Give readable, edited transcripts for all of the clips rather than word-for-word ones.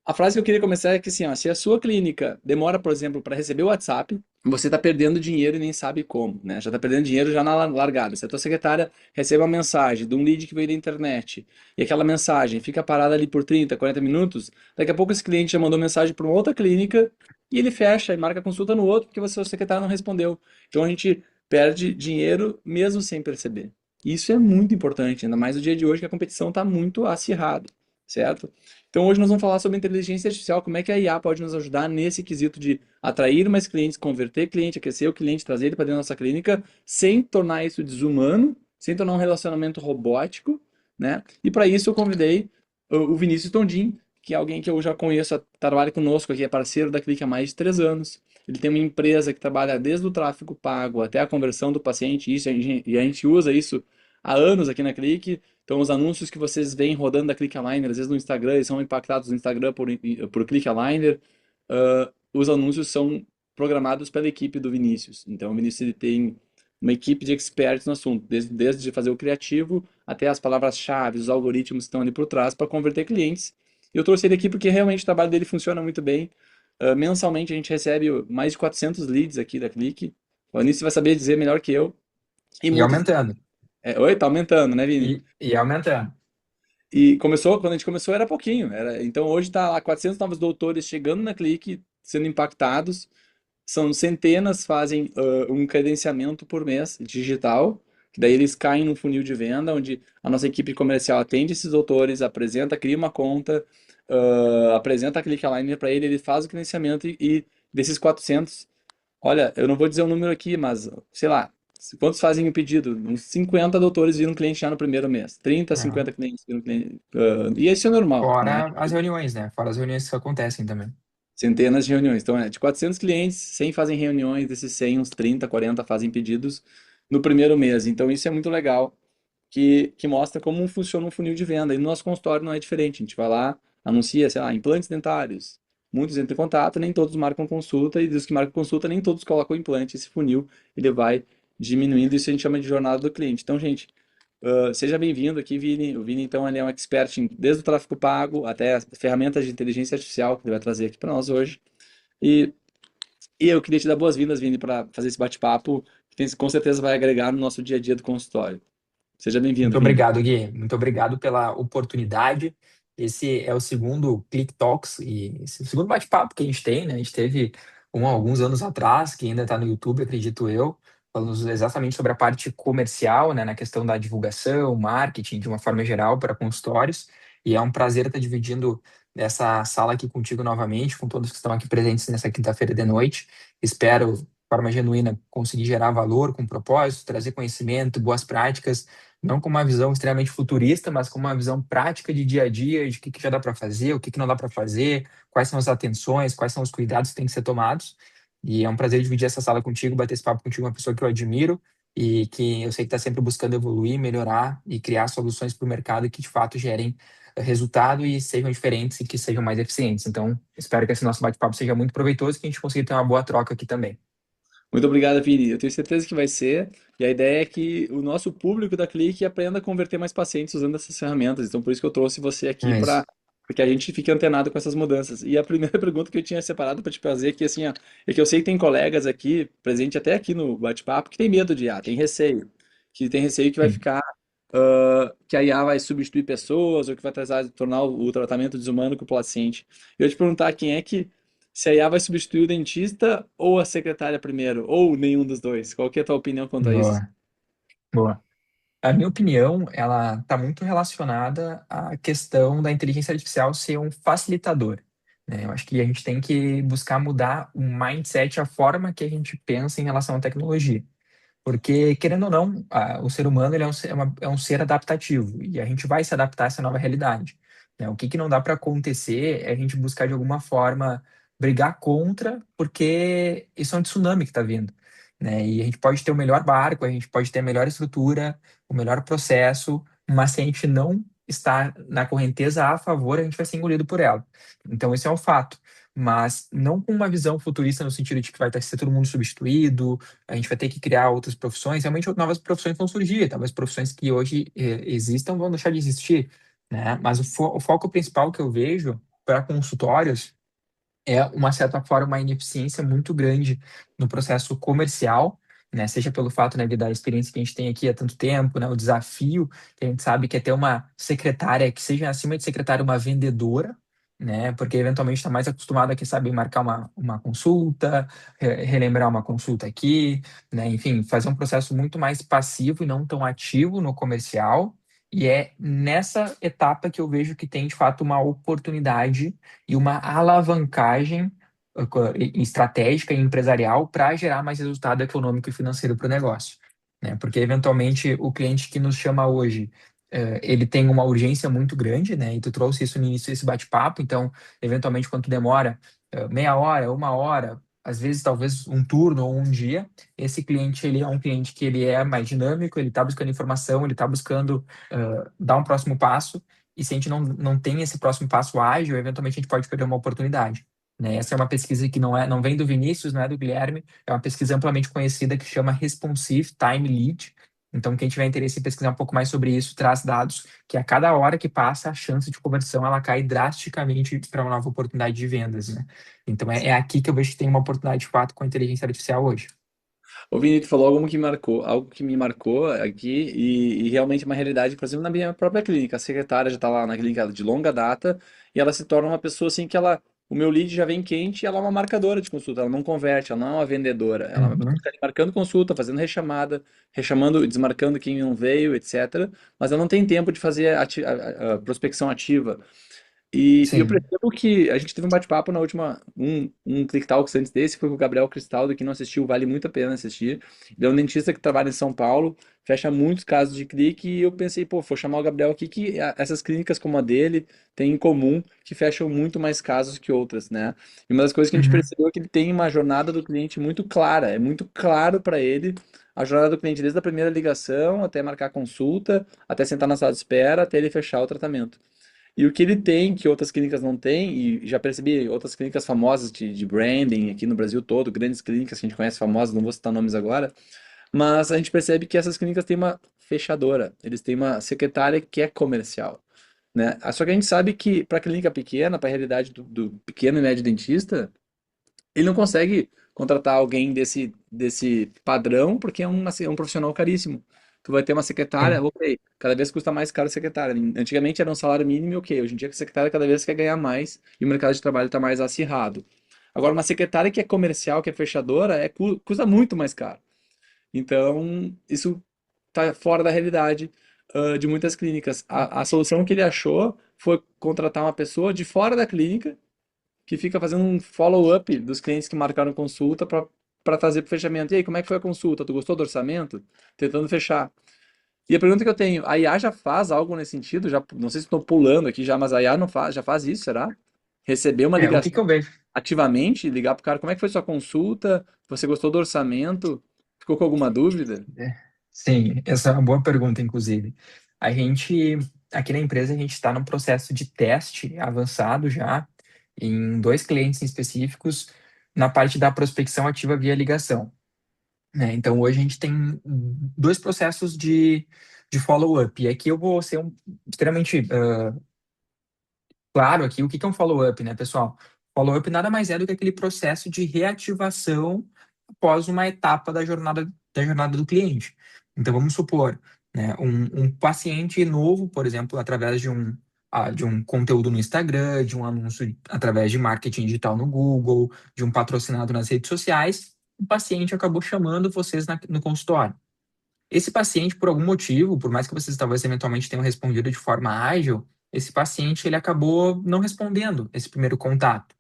A frase que eu queria começar é que assim, ó, se a sua clínica demora, por exemplo, para receber o WhatsApp, você está perdendo dinheiro e nem sabe como, né? Já está perdendo dinheiro já na largada. Se a tua secretária recebe uma mensagem de um lead que veio da internet e aquela mensagem fica parada ali por 30, 40 minutos, daqui a pouco esse cliente já mandou mensagem para uma outra clínica e ele fecha e marca consulta no outro porque você, o secretário não respondeu. Então a gente perde dinheiro mesmo sem perceber. Isso é muito importante, ainda mais no dia de hoje que a competição está muito acirrada, certo? Então hoje nós vamos falar sobre inteligência artificial, como é que a IA pode nos ajudar nesse quesito de atrair mais clientes, converter cliente, aquecer o cliente, trazer ele para dentro da nossa clínica, sem tornar isso desumano, sem tornar um relacionamento robótico, né? E para isso eu convidei o Vinícius Tondin, que é alguém que eu já conheço, trabalha conosco aqui, é parceiro da Clique há mais de 3 anos. Ele tem uma empresa que trabalha desde o tráfego pago até a conversão do paciente, e a gente usa isso há anos aqui na Clique. Então, os anúncios que vocês veem rodando da ClickAligner, às vezes no Instagram, eles são impactados no Instagram por ClickAligner. Os anúncios são programados pela equipe do Vinícius. Então, o Vinícius ele tem uma equipe de experts no assunto, desde fazer o criativo até as palavras-chave, os algoritmos que estão ali por trás para converter clientes. E eu trouxe ele aqui porque realmente o trabalho dele funciona muito bem. Mensalmente a gente recebe mais de 400 leads aqui da Click. O Vinícius vai saber dizer melhor que eu. E E muitos. aumentando. Oi, tá aumentando, né, Vini? E aumentando. E começou, quando a gente começou era pouquinho, então hoje está lá 400 novos doutores chegando na Clique, sendo impactados. São centenas fazem um credenciamento por mês digital, que daí eles caem no funil de venda, onde a nossa equipe comercial atende esses doutores, apresenta, cria uma conta, apresenta a Click Aligner para ele, ele faz o credenciamento e desses 400, olha, eu não vou dizer o número aqui, mas sei lá, quantos fazem o pedido? Uns 50 doutores viram cliente já no primeiro mês. 30, Né? 50 clientes viram cliente. E isso é normal, né? Fora as reuniões, né? Fora as reuniões que acontecem também. Centenas de reuniões. Então, de 400 clientes, 100 fazem reuniões, desses 100, uns 30, 40 fazem pedidos no primeiro mês. Então, isso é muito legal, que mostra como funciona um funil de venda. E no nosso consultório não é diferente. A gente vai lá, anuncia, sei lá, implantes dentários. Muitos entram em contato, nem todos marcam consulta, e dos que marcam consulta, nem todos colocam o implante. Esse funil, ele vai diminuindo, isso a gente chama de jornada do cliente. Então, gente, seja bem-vindo aqui, Vini. O Vini, então, ele é um expert desde o tráfego pago até as ferramentas de inteligência artificial que ele vai trazer aqui para nós hoje. E, e eu queria te dar boas-vindas, Vini, para fazer esse bate-papo, que com certeza vai agregar no nosso dia a dia do consultório. Seja bem-vindo, Muito Vini. obrigado, Gui. Muito obrigado pela oportunidade. Esse é o segundo Click Talks e esse é o segundo bate-papo que a gente tem, né? A gente teve um há alguns anos atrás, que ainda está no YouTube, acredito eu, falando exatamente sobre a parte comercial, né? Na questão da divulgação, marketing, de uma forma geral, para consultórios. E é um prazer estar dividindo essa sala aqui contigo novamente, com todos que estão aqui presentes nessa quinta-feira de noite. Espero, de forma genuína, conseguir gerar valor com propósito, trazer conhecimento, boas práticas não com uma visão extremamente futurista, mas com uma visão prática de dia a dia, de o que já dá para fazer, o que não dá para fazer, quais são as atenções, quais são os cuidados que têm que ser tomados. E é um prazer dividir essa sala contigo, bater esse papo contigo, uma pessoa que eu admiro e que eu sei que está sempre buscando evoluir, melhorar e criar soluções para o mercado que de fato gerem resultado e sejam diferentes e que sejam mais eficientes. Então, espero que esse nosso bate-papo seja muito proveitoso e que a gente consiga ter uma boa troca aqui também. Muito obrigado, Vini. Eu tenho certeza que vai ser. E a ideia é que o nosso público da Clique aprenda a converter mais pacientes usando essas ferramentas. Então, por isso que eu trouxe você aqui É para isso. que a gente fique antenado com essas mudanças. E a primeira pergunta que eu tinha separado para te fazer aqui, assim, ó, é que eu sei que tem colegas aqui, presente até aqui no bate-papo, que tem medo de IA, tem receio. Que tem receio que vai Sim. ficar, que a IA vai substituir pessoas ou que vai tornar o tratamento desumano com o paciente. Eu ia te perguntar quem é que se a IA vai substituir o dentista ou a secretária primeiro, ou nenhum dos dois. Qual que é a tua opinião quanto a isso? Boa, boa. A minha opinião, ela está muito relacionada à questão da inteligência artificial ser um facilitador, né? Eu acho que a gente tem que buscar mudar o mindset, a forma que a gente pensa em relação à tecnologia. Porque, querendo ou não, o ser humano ele é um ser adaptativo e a gente vai se adaptar a essa nova realidade, né? O que não dá para acontecer é a gente buscar, de alguma forma, brigar contra, porque isso é um tsunami que está vindo, né? E a gente pode ter o melhor barco, a gente pode ter a melhor estrutura, o melhor processo, mas se a gente não estar na correnteza a favor, a gente vai ser engolido por ela. Então, esse é um fato. Mas não com uma visão futurista no sentido de que vai ser todo mundo substituído, a gente vai ter que criar outras profissões, realmente novas profissões vão surgir, talvez profissões que hoje existam vão deixar de existir, né? Mas o foco principal que eu vejo para consultórios é, uma certa forma, uma ineficiência muito grande no processo comercial, né? Seja pelo fato, né, da experiência que a gente tem aqui há tanto tempo, né? O desafio que a gente sabe que é ter uma secretária que seja, acima de secretária, uma vendedora, né? Porque eventualmente está mais acostumado a, quem sabe, marcar uma consulta, relembrar uma consulta aqui, né? Enfim, fazer um processo muito mais passivo e não tão ativo no comercial. E é nessa etapa que eu vejo que tem, de fato, uma oportunidade e uma alavancagem estratégica e empresarial para gerar mais resultado econômico e financeiro para o negócio, né? Porque eventualmente o cliente que nos chama hoje, ele tem uma urgência muito grande, né? E tu trouxe isso no início desse bate-papo, então eventualmente quando tu demora meia hora, uma hora, às vezes talvez um turno ou um dia, esse cliente ele é um cliente que ele é mais dinâmico, ele está buscando informação, ele está buscando dar um próximo passo. E se a gente não tem esse próximo passo ágil, eventualmente a gente pode perder uma oportunidade, né? Essa é uma pesquisa que não vem do Vinícius, não é do Guilherme, é uma pesquisa amplamente conhecida que chama Responsive Time Lead. Então, quem tiver interesse em pesquisar um pouco mais sobre isso, traz dados que a cada hora que passa, a chance de conversão ela cai drasticamente para uma nova oportunidade de vendas, né? Então, é aqui que eu vejo que tem uma oportunidade de fato com a inteligência artificial hoje. O Vini, tu falou algo que me marcou aqui e realmente é uma realidade, por exemplo, na minha própria clínica. A secretária já está lá na clínica de longa data e ela se torna uma pessoa assim que o meu lead já vem quente e ela é uma marcadora de consulta, ela não converte, ela não é uma vendedora, ela é uma pessoa Uhum, que está ali marcando consulta, fazendo rechamada, rechamando, desmarcando quem não veio, etc. Mas ela não tem tempo de fazer a prospecção ativa. E eu sim. percebo que a gente teve um bate-papo na última, um Click Talks antes desse, foi com o Gabriel Cristaldo, que não assistiu, vale muito a pena assistir. Ele é um dentista que trabalha em São Paulo, fecha muitos casos de clique, e eu pensei, pô, vou chamar o Gabriel aqui, que essas clínicas como a dele têm em comum que fecham muito mais casos que outras, né? E uma das coisas que a gente Uhum, percebeu é que ele tem uma jornada do cliente muito clara, é muito claro para ele a jornada do cliente, desde a primeira ligação até marcar a consulta, até sentar na sala de espera, até ele fechar o tratamento. E o que ele tem, que outras clínicas não têm, e já percebi outras clínicas famosas de branding aqui no Brasil todo, grandes clínicas que a gente conhece famosas, não vou citar nomes agora, mas a gente percebe que essas clínicas têm uma fechadora, eles têm uma secretária que é comercial, né? Só que a gente sabe que para a clínica pequena, para a realidade do pequeno e médio dentista, ele não consegue contratar alguém desse padrão porque é um profissional caríssimo. Tu vai ter uma secretária, sim. ok, cada vez custa mais caro a secretária. Antigamente era um salário mínimo e ok, hoje em dia a secretária cada vez quer ganhar mais e o mercado de trabalho está mais acirrado. Agora, uma secretária que é comercial, que é fechadora, custa muito mais caro. Então, isso está fora da realidade, de muitas clínicas. A solução que ele achou foi contratar uma pessoa de fora da clínica que fica fazendo um follow-up dos clientes que marcaram consulta para trazer para o fechamento. E aí, como é que foi a consulta? Tu gostou do orçamento? Tentando fechar. E a pergunta que eu tenho, a IA já faz algo nesse sentido? Já, não sei se estou pulando aqui já, mas a IA não faz, já faz isso, será? Receber uma O que ligação que eu vejo? ativamente, ligar para o cara, como é que foi sua consulta? Você gostou do orçamento? Ficou com alguma dúvida? É, sim, essa é uma boa pergunta, inclusive. A gente, aqui na empresa, a gente está num processo de teste avançado já, em dois clientes em específicos, na parte da prospecção ativa via ligação, né? Então, hoje a gente tem dois processos de follow-up. E aqui eu vou ser extremamente claro aqui o que que é um follow-up, né, pessoal? Follow-up nada mais é do que aquele processo de reativação após uma etapa da jornada do cliente. Então, vamos supor, né, um paciente novo, por exemplo, através de um conteúdo no Instagram, de um anúncio através de marketing digital no Google, de um patrocinado nas redes sociais, o paciente acabou chamando vocês no consultório. Esse paciente, por algum motivo, por mais que vocês talvez eventualmente tenham respondido de forma ágil, esse paciente ele acabou não respondendo esse primeiro contato.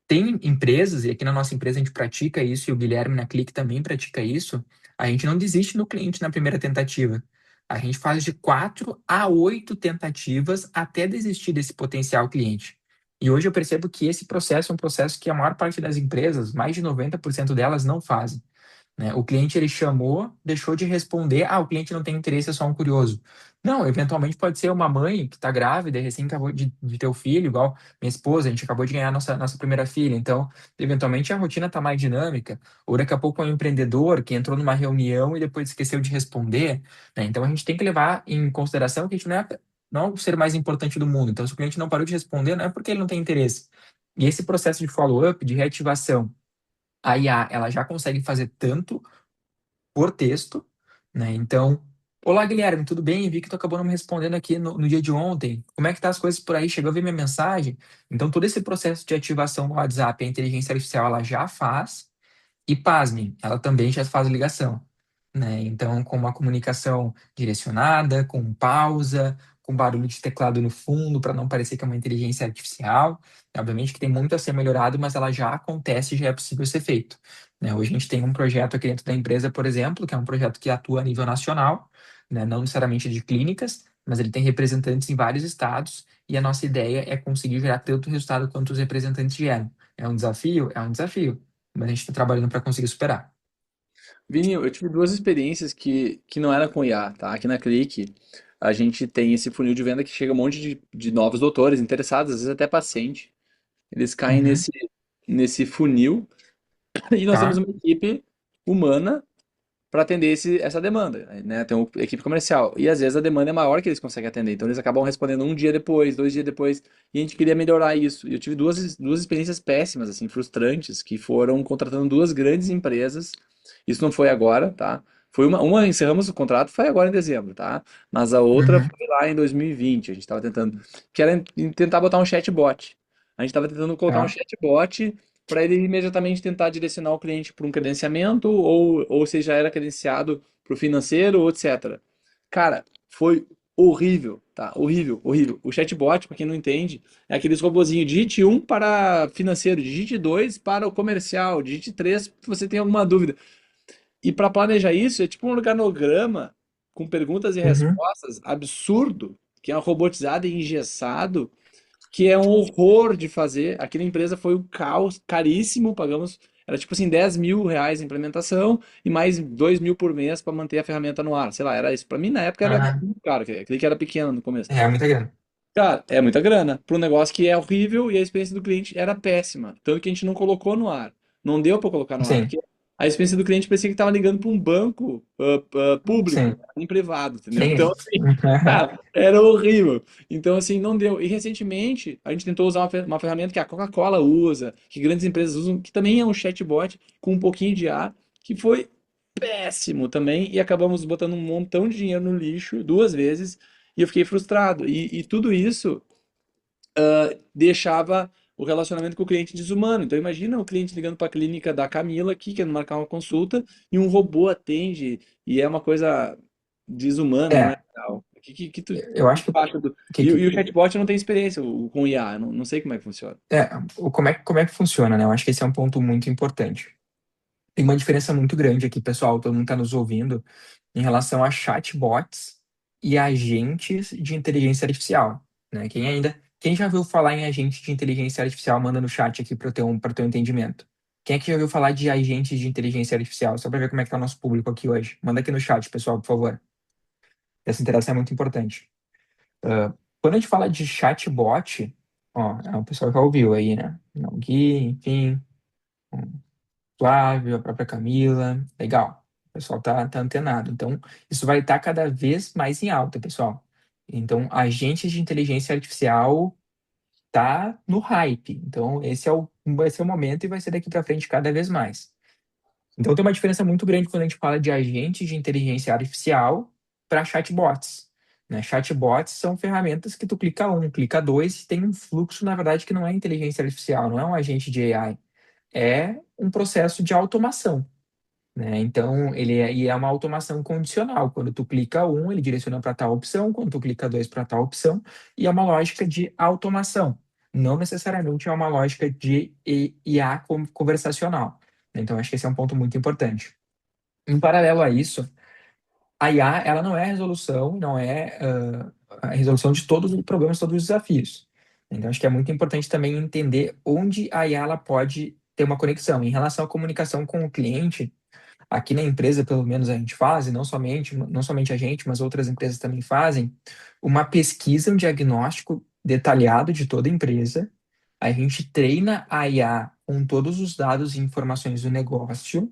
Tem empresas, e aqui na nossa empresa a gente pratica isso, e o Guilherme na Click também pratica isso, a gente não desiste no cliente na primeira tentativa. A gente faz de 4 a 8 tentativas até desistir desse potencial cliente. E hoje eu percebo que esse processo é um processo que a maior parte das empresas, mais de 90% delas, não fazem, né? O cliente ele chamou, deixou de responder. O cliente não tem interesse, é só um curioso. Não, eventualmente pode ser uma mãe que está grávida, e recém acabou de ter o filho, igual minha esposa, a gente acabou de ganhar nossa primeira filha. Então, eventualmente a rotina está mais dinâmica. Ou daqui a pouco é um empreendedor que entrou numa reunião e depois esqueceu de responder, né? Então a gente tem que levar em consideração que a gente não é não é o ser mais importante do mundo. Então, se o cliente não parou de responder, não é porque ele não tem interesse. E esse processo de follow-up, de reativação, a IA, ela já consegue fazer tanto por texto, né? Então, olá, Guilherme, tudo bem? Vi que tu acabou não me respondendo aqui no dia de ontem. Como é que tá as coisas por aí? Chegou a ver minha mensagem? Então, todo esse processo de ativação no WhatsApp, a inteligência artificial, ela já faz. E pasmem, ela também já faz ligação, né? Então, com uma comunicação direcionada, com pausa, com barulho de teclado no fundo, para não parecer que é uma inteligência artificial. Obviamente que tem muito a ser melhorado, mas ela já acontece e já é possível ser feito, né? Hoje a gente tem um projeto aqui dentro da empresa, por exemplo, que é um projeto que atua a nível nacional, né? Não necessariamente de clínicas, mas ele tem representantes em vários estados, e a nossa ideia é conseguir gerar tanto resultado quanto os representantes geram. É um desafio? É um desafio, mas a gente está trabalhando para conseguir superar. Vini, eu tive duas experiências que não era com IA, tá? Aqui na Click, a gente tem esse funil de venda que chega um monte de novos doutores interessados, às vezes até paciente. Eles caem Uhum, nesse funil e nós temos tá? uma equipe humana para atender essa demanda, né? Tem uma equipe comercial. E às vezes a demanda é maior que eles conseguem atender. Então eles acabam respondendo um dia depois, 2 dias depois. E a gente queria melhorar isso. E eu tive duas experiências péssimas, assim, frustrantes, que foram contratando duas grandes empresas. Isso não foi agora, tá? Foi uma encerramos o contrato, foi agora em dezembro, tá? Mas a outra Uhum, foi lá em 2020. A gente estava tentando, que era tentar botar um chatbot. A gente estava tentando colocar um tá. chatbot para ele imediatamente tentar direcionar o cliente para um credenciamento, ou se já era credenciado para o financeiro, ou etc. Cara, foi horrível, tá? Horrível, horrível. O chatbot, para quem não entende, é aqueles robozinhos, digite um para financeiro, digite 2 para o comercial, digite 3 se você tem alguma dúvida. E para planejar isso, é tipo um organograma com perguntas e Uhum, respostas absurdo, que é robotizado e engessado, que é um horror de fazer. Aqui na empresa foi um caos, caríssimo, pagamos, era tipo assim, R$ 10.000 a implementação e mais 2.000 por mês para manter a ferramenta no ar. Sei lá, era isso. Para mim, na época, era ah, muito caro, aquele que era pequeno no começo. é muita grana. Cara, é muita grana para um negócio que é horrível e a experiência do cliente era péssima. Tanto que a gente não colocou no ar. Não deu para colocar no ar, Sim, porque a experiência do cliente parecia que estava ligando para um banco público, sim. em privado, entendeu? Então, Sim. assim, cara, era horrível. Então, assim, não deu. E recentemente a gente tentou usar uma ferramenta que a Coca-Cola usa, que grandes empresas usam, que também é um chatbot com um pouquinho de ar, que foi péssimo também, e acabamos botando um montão de dinheiro no lixo duas vezes, e eu fiquei frustrado. E tudo isso deixava o relacionamento com o cliente desumano. Então imagina o cliente ligando para a clínica da Camila aqui, querendo marcar uma consulta, e um robô atende, e é uma coisa desumana, não é É, legal. eu Que acho tu acha do... que E o chatbot não tem experiência com IA, não sei como é que funciona. como é que funciona, né? Eu acho que esse é um ponto muito importante. Tem uma diferença muito grande aqui, pessoal, todo mundo está nos ouvindo, em relação a chatbots e agentes de inteligência artificial, né? Quem já ouviu falar em agente de inteligência artificial, manda no chat aqui para ter um entendimento. Quem é que já ouviu falar de agentes de inteligência artificial? Só para ver como é que tá o nosso público aqui hoje. Manda aqui no chat, pessoal, por favor. Essa interação é muito importante. Quando a gente fala de chatbot, ó, o pessoal já ouviu aí, né? Não, Gui, enfim, Flávio, a própria Camila. Legal. O pessoal tá antenado. Então, isso vai estar cada vez mais em alta, pessoal. Então, agentes de inteligência artificial tá no hype. Então, vai ser o momento e vai ser daqui para frente cada vez mais. Então, tem uma diferença muito grande quando a gente fala de agentes de inteligência artificial para chatbots, né? Chatbots são ferramentas que tu clica um, clica dois, e tem um fluxo, na verdade, que não é inteligência artificial, não é um agente de AI, é um processo de automação, né? Então, e é uma automação condicional. Quando tu clica um, ele direciona para tal opção, quando tu clica dois para tal opção, e é uma lógica de automação. Não necessariamente é uma lógica de IA conversacional. Então, acho que esse é um ponto muito importante. Em paralelo a isso, a IA, ela não é a resolução, não é a resolução de todos os problemas, todos os desafios. Então, acho que é muito importante também entender onde a IA ela pode ter uma conexão. Em relação à comunicação com o cliente, aqui na empresa, pelo menos, a gente faz, e não somente a gente, mas outras empresas também fazem, uma pesquisa, um diagnóstico detalhado de toda a empresa. A gente treina a IA com todos os dados e informações do negócio,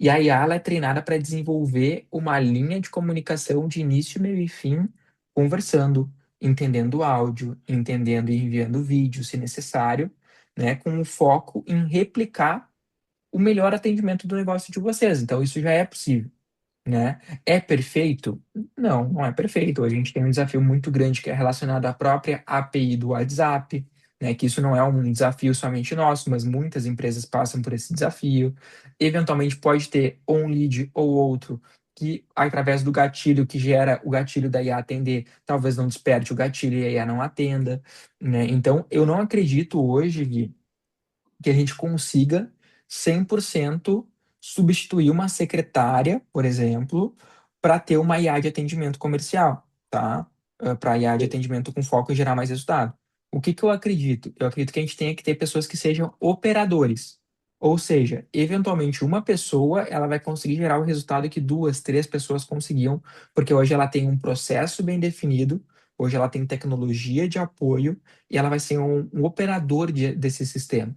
e a IA ela é treinada para desenvolver uma linha de comunicação de início, meio e fim, conversando entendendo áudio, entendendo e enviando vídeo, se necessário, né, com o foco em replicar o melhor atendimento do negócio de vocês. Então, isso já é possível, né? É perfeito? Não, não é perfeito. A gente tem um desafio muito grande que é relacionado à própria API do WhatsApp, né? Que isso não é um desafio somente nosso, mas muitas empresas passam por esse desafio. Eventualmente pode ter um lead ou outro que, através do gatilho que gera o gatilho da IA atender, talvez não desperte o gatilho e a IA não atenda, né? Então, eu não acredito hoje, Gui, que a gente consiga 100% substituir uma secretária, por exemplo, para ter uma IA de atendimento comercial, tá? Para IA de atendimento com foco em gerar mais resultado. O que que eu acredito? Eu acredito que a gente tenha que ter pessoas que sejam operadores. Ou seja, eventualmente uma pessoa ela vai conseguir gerar o resultado que duas, três pessoas conseguiam, porque hoje ela tem um processo bem definido, hoje ela tem tecnologia de apoio e ela vai ser um operador desse sistema,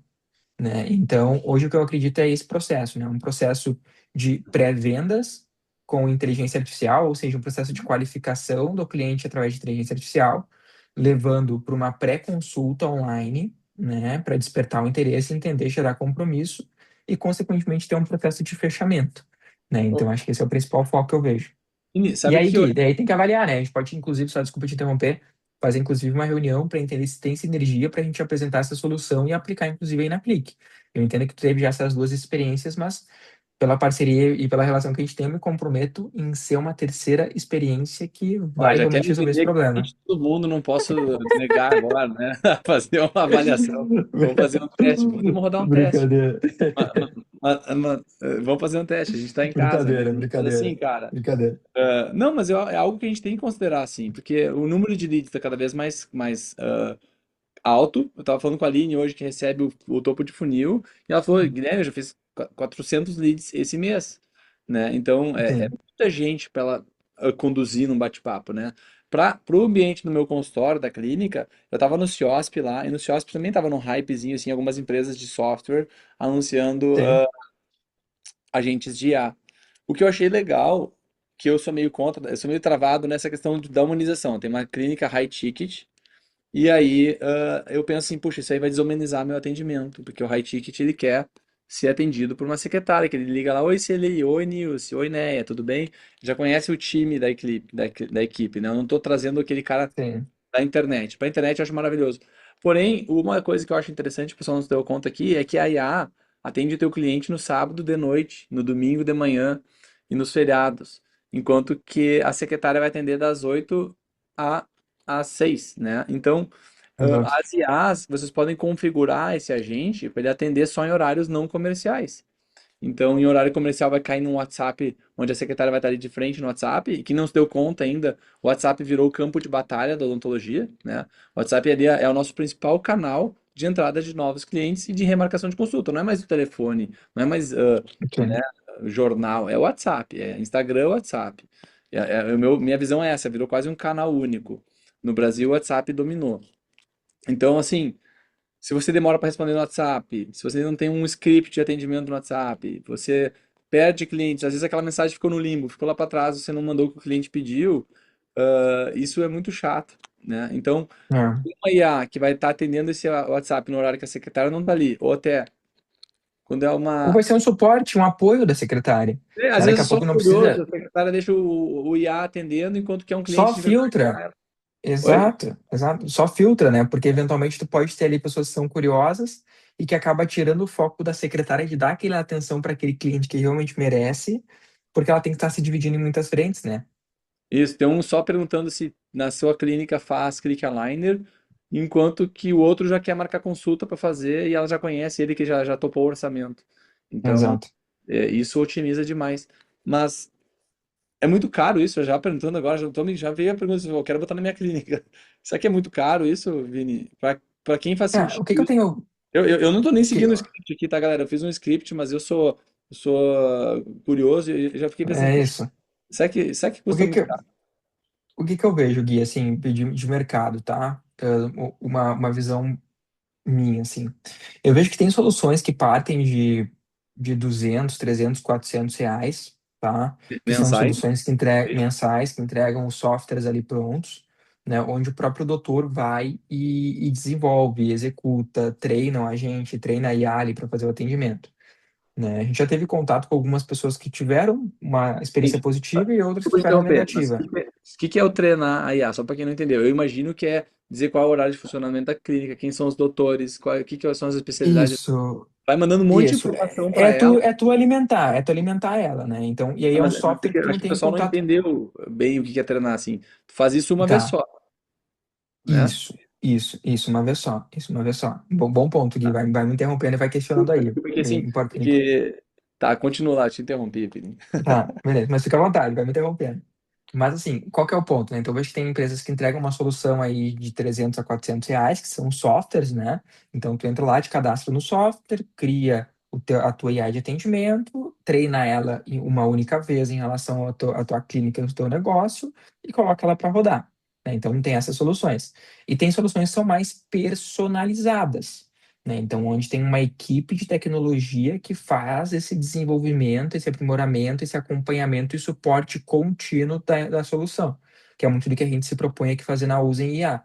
né? Então, hoje o que eu acredito é esse processo, né? Um processo de pré-vendas com inteligência artificial, ou seja, um processo de qualificação do cliente através de inteligência artificial, levando para uma pré-consulta online, né? Para despertar o interesse, entender, gerar compromisso e, consequentemente, ter um processo de fechamento, né? Ô, Então, acho que esse é o principal foco que eu vejo. E sabe o que aí, que eu... Gui, daí tem que avaliar, né? A gente pode, inclusive, só desculpa te interromper, fazer, inclusive, uma reunião para entender se tem sinergia para a gente apresentar essa solução e aplicar, inclusive, aí na Clique. Eu entendo que tu teve já essas duas experiências, mas pela parceria e pela relação que a gente tem, eu me comprometo em ser uma terceira experiência que Ó, vai já quer realmente me resolver esse vender problema. cliente de todo mundo, não posso negar agora, né? Fazer uma avaliação. Vamos fazer um teste. Podemos rodar um teste. Brincadeira. Vamos fazer um teste. A gente está em casa, né? Brincadeira, Mas assim, brincadeira, cara, brincadeira. não, mas é algo que a gente tem que considerar, assim, porque o número de leads está cada vez mais alto. Eu tava falando com a Aline hoje, que recebe o topo de funil, e ela falou, Guilherme, eu já fiz 400 leads esse mês, né? Então, é Sim, muita gente para ela conduzir num bate-papo, né? Para o ambiente do meu consultório, da clínica, eu tava no CIOSP lá, e no CIOSP também tava num hypezinho, assim, algumas empresas de software anunciando sim, agentes de IA. O que eu achei legal, que eu sou meio contra, eu sou meio travado nessa questão da humanização. Tem uma clínica high ticket, e aí, eu penso assim, puxa, isso aí vai desumanizar meu atendimento, porque o high ticket ele quer ser atendido por uma secretária, que ele liga lá, oi Celi, oi Nilce, oi Neia, tudo bem? Já conhece o time da equipe, né? Eu não estou trazendo aquele cara sim. da internet. Para a internet eu acho maravilhoso. Porém, uma coisa que eu acho interessante, o pessoal não se deu conta aqui, é que a IA atende o teu cliente no sábado de noite, no domingo de manhã e nos feriados, enquanto que a secretária vai atender das 8 a- às 6, né? Então, Exato. as IAs, vocês podem configurar esse agente para ele atender só em horários não comerciais. Então, em horário comercial vai cair no WhatsApp, onde a secretária vai estar ali de frente no WhatsApp, e quem não se deu conta ainda, o WhatsApp virou o campo de batalha da odontologia, né? O WhatsApp ali é o nosso principal canal de entrada de novos clientes e de remarcação de consulta. Não é mais o telefone, não é mais né, Sim. jornal, é o WhatsApp, é Instagram, WhatsApp. Minha visão é essa, virou quase um canal único. No Brasil, o WhatsApp dominou. Então, assim, se você demora para responder no WhatsApp, se você não tem um script de atendimento no WhatsApp, você perde clientes, às vezes aquela mensagem ficou no limbo, ficou lá para trás, você não mandou o que o cliente pediu, isso é muito chato, né? Então, É. uma IA que vai estar atendendo esse WhatsApp no horário que a secretária não está ali, ou até quando é Ou uma. vai ser um suporte, um apoio da secretária. Às Né? Daqui a vezes só pouco não curioso, precisa, a secretária deixa o IA atendendo enquanto que é um só cliente de verdade com filtra. ela. Oi? Exato, exato. Só filtra, né? Porque eventualmente tu pode ter ali pessoas que são curiosas e que acaba tirando o foco da secretária de dar aquela atenção para aquele cliente que realmente merece, porque ela tem que estar se dividindo em muitas frentes, né? Isso, tem um só perguntando se na sua clínica faz click aligner, enquanto que o outro já quer marcar consulta para fazer e ela já conhece ele que já topou o orçamento. Então, Exato. isso otimiza demais. Mas é muito caro isso, eu já perguntando agora, já veio a pergunta, eu quero botar na minha clínica. Será que é muito caro isso, Vini? Para quem faz É, o sentido que que eu isso? tenho. Eu não tô nem O que, seguindo o script aqui, tá, galera? Eu fiz um script, mas eu sou curioso e já fiquei pensando, é puxa, isso. será que O custa que que, muito caro? o que que eu vejo, Gui, assim, de mercado, tá? Uma visão minha, assim. Eu vejo que tem soluções que partem de 200, 300, R$ 400, tá? Que são Mensais? soluções mensais, que entregam os softwares ali prontos, né, onde o próprio doutor vai e desenvolve, executa, treina a gente, treina a IA ali para fazer o atendimento, né? A gente já teve contato com algumas pessoas que tiveram uma experiência Sim. positiva e outras que Desculpa te tiveram interromper, mas negativa. o que é o treinar a IA? Só para quem não entendeu. Eu imagino que é dizer qual é o horário de funcionamento da clínica, quem são os doutores, o que são as especialidades. Isso, Vai mandando um monte de isso. informação para ela. É tu alimentar ela, né? Então, e aí Ah, é um mas software que tu acho que o mantém em pessoal não contato. entendeu bem o que é treinar assim. Tu faz isso uma vez Tá. só, né? Isso, uma vez só. Isso, uma vez só. Bom ponto, Gui. Vai me interrompendo e vai questionando Desculpa, aí. porque Bem assim, importante. porque. Tá, continua lá, te interrompi, Vini. Tá, beleza. Mas fica à vontade, vai me interrompendo. Mas assim, qual que é o ponto, né? Então, eu vejo que tem empresas que entregam uma solução aí de 300 a 400 reais, que são softwares, né? Então, tu entra lá, te cadastra no software, cria a tua IA de atendimento, treina ela em uma única vez em relação à tua clínica, do teu negócio e coloca ela para rodar, né? Então, tem essas soluções. E tem soluções que são mais personalizadas, né? Então, onde tem uma equipe de tecnologia que faz esse desenvolvimento, esse aprimoramento, esse acompanhamento e suporte contínuo da solução, que é muito do que a gente se propõe aqui fazer na Usem IA,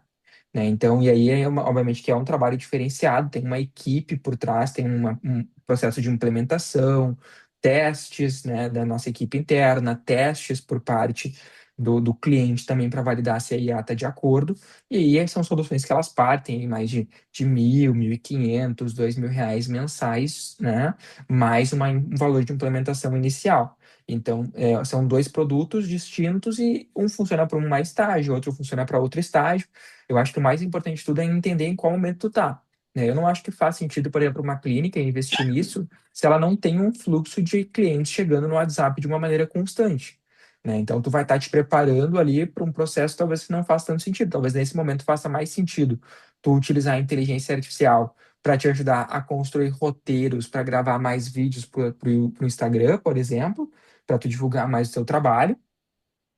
né? Então, e aí, obviamente, que é um trabalho diferenciado, tem uma equipe por trás, tem um processo de implementação, testes, né, da nossa equipe interna, testes por parte do cliente também para validar se a IA está de acordo, e aí são soluções que elas partem em mais de 1.000, 1.500, R$ 2.000 mensais, né, mais um valor de implementação inicial. Então, são dois produtos distintos e um funciona para uma estágio, outro funciona para outro estágio. Eu acho que o mais importante de tudo é entender em qual momento tu tá, né? Eu não acho que faz sentido, por exemplo, uma clínica investir nisso se ela não tem um fluxo de clientes chegando no WhatsApp de uma maneira constante, né? Então, tu vai estar te preparando ali para um processo talvez que não faça tanto sentido. Talvez nesse momento faça mais sentido tu utilizar a inteligência artificial para te ajudar a construir roteiros, para gravar mais vídeos para o Instagram, por exemplo, para tu divulgar mais o teu trabalho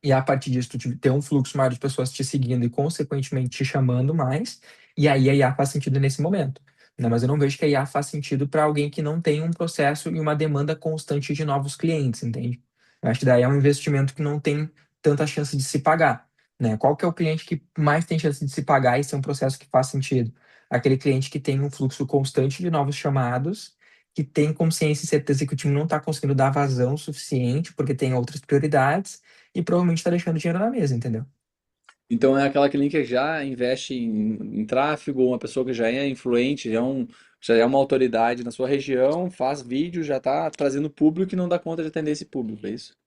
e a partir disso tu ter um fluxo maior de pessoas te seguindo e, consequentemente, te chamando mais, e aí a IA faz sentido nesse momento, né? Mas eu não vejo que a IA faz sentido para alguém que não tem um processo e uma demanda constante de novos clientes, entende? Eu acho que daí é um investimento que não tem tanta chance de se pagar, né? Qual que é o cliente que mais tem chance de se pagar e ser um processo que faz sentido? Aquele cliente que tem um fluxo constante de novos chamados, que tem consciência e certeza que o time não está conseguindo dar vazão suficiente porque tem outras prioridades e provavelmente está deixando dinheiro na mesa, entendeu? Então é aquela clínica que já investe em tráfego, uma pessoa que já é influente, já é uma autoridade na sua região, faz vídeo, já está trazendo público e não dá conta de atender esse público, é isso?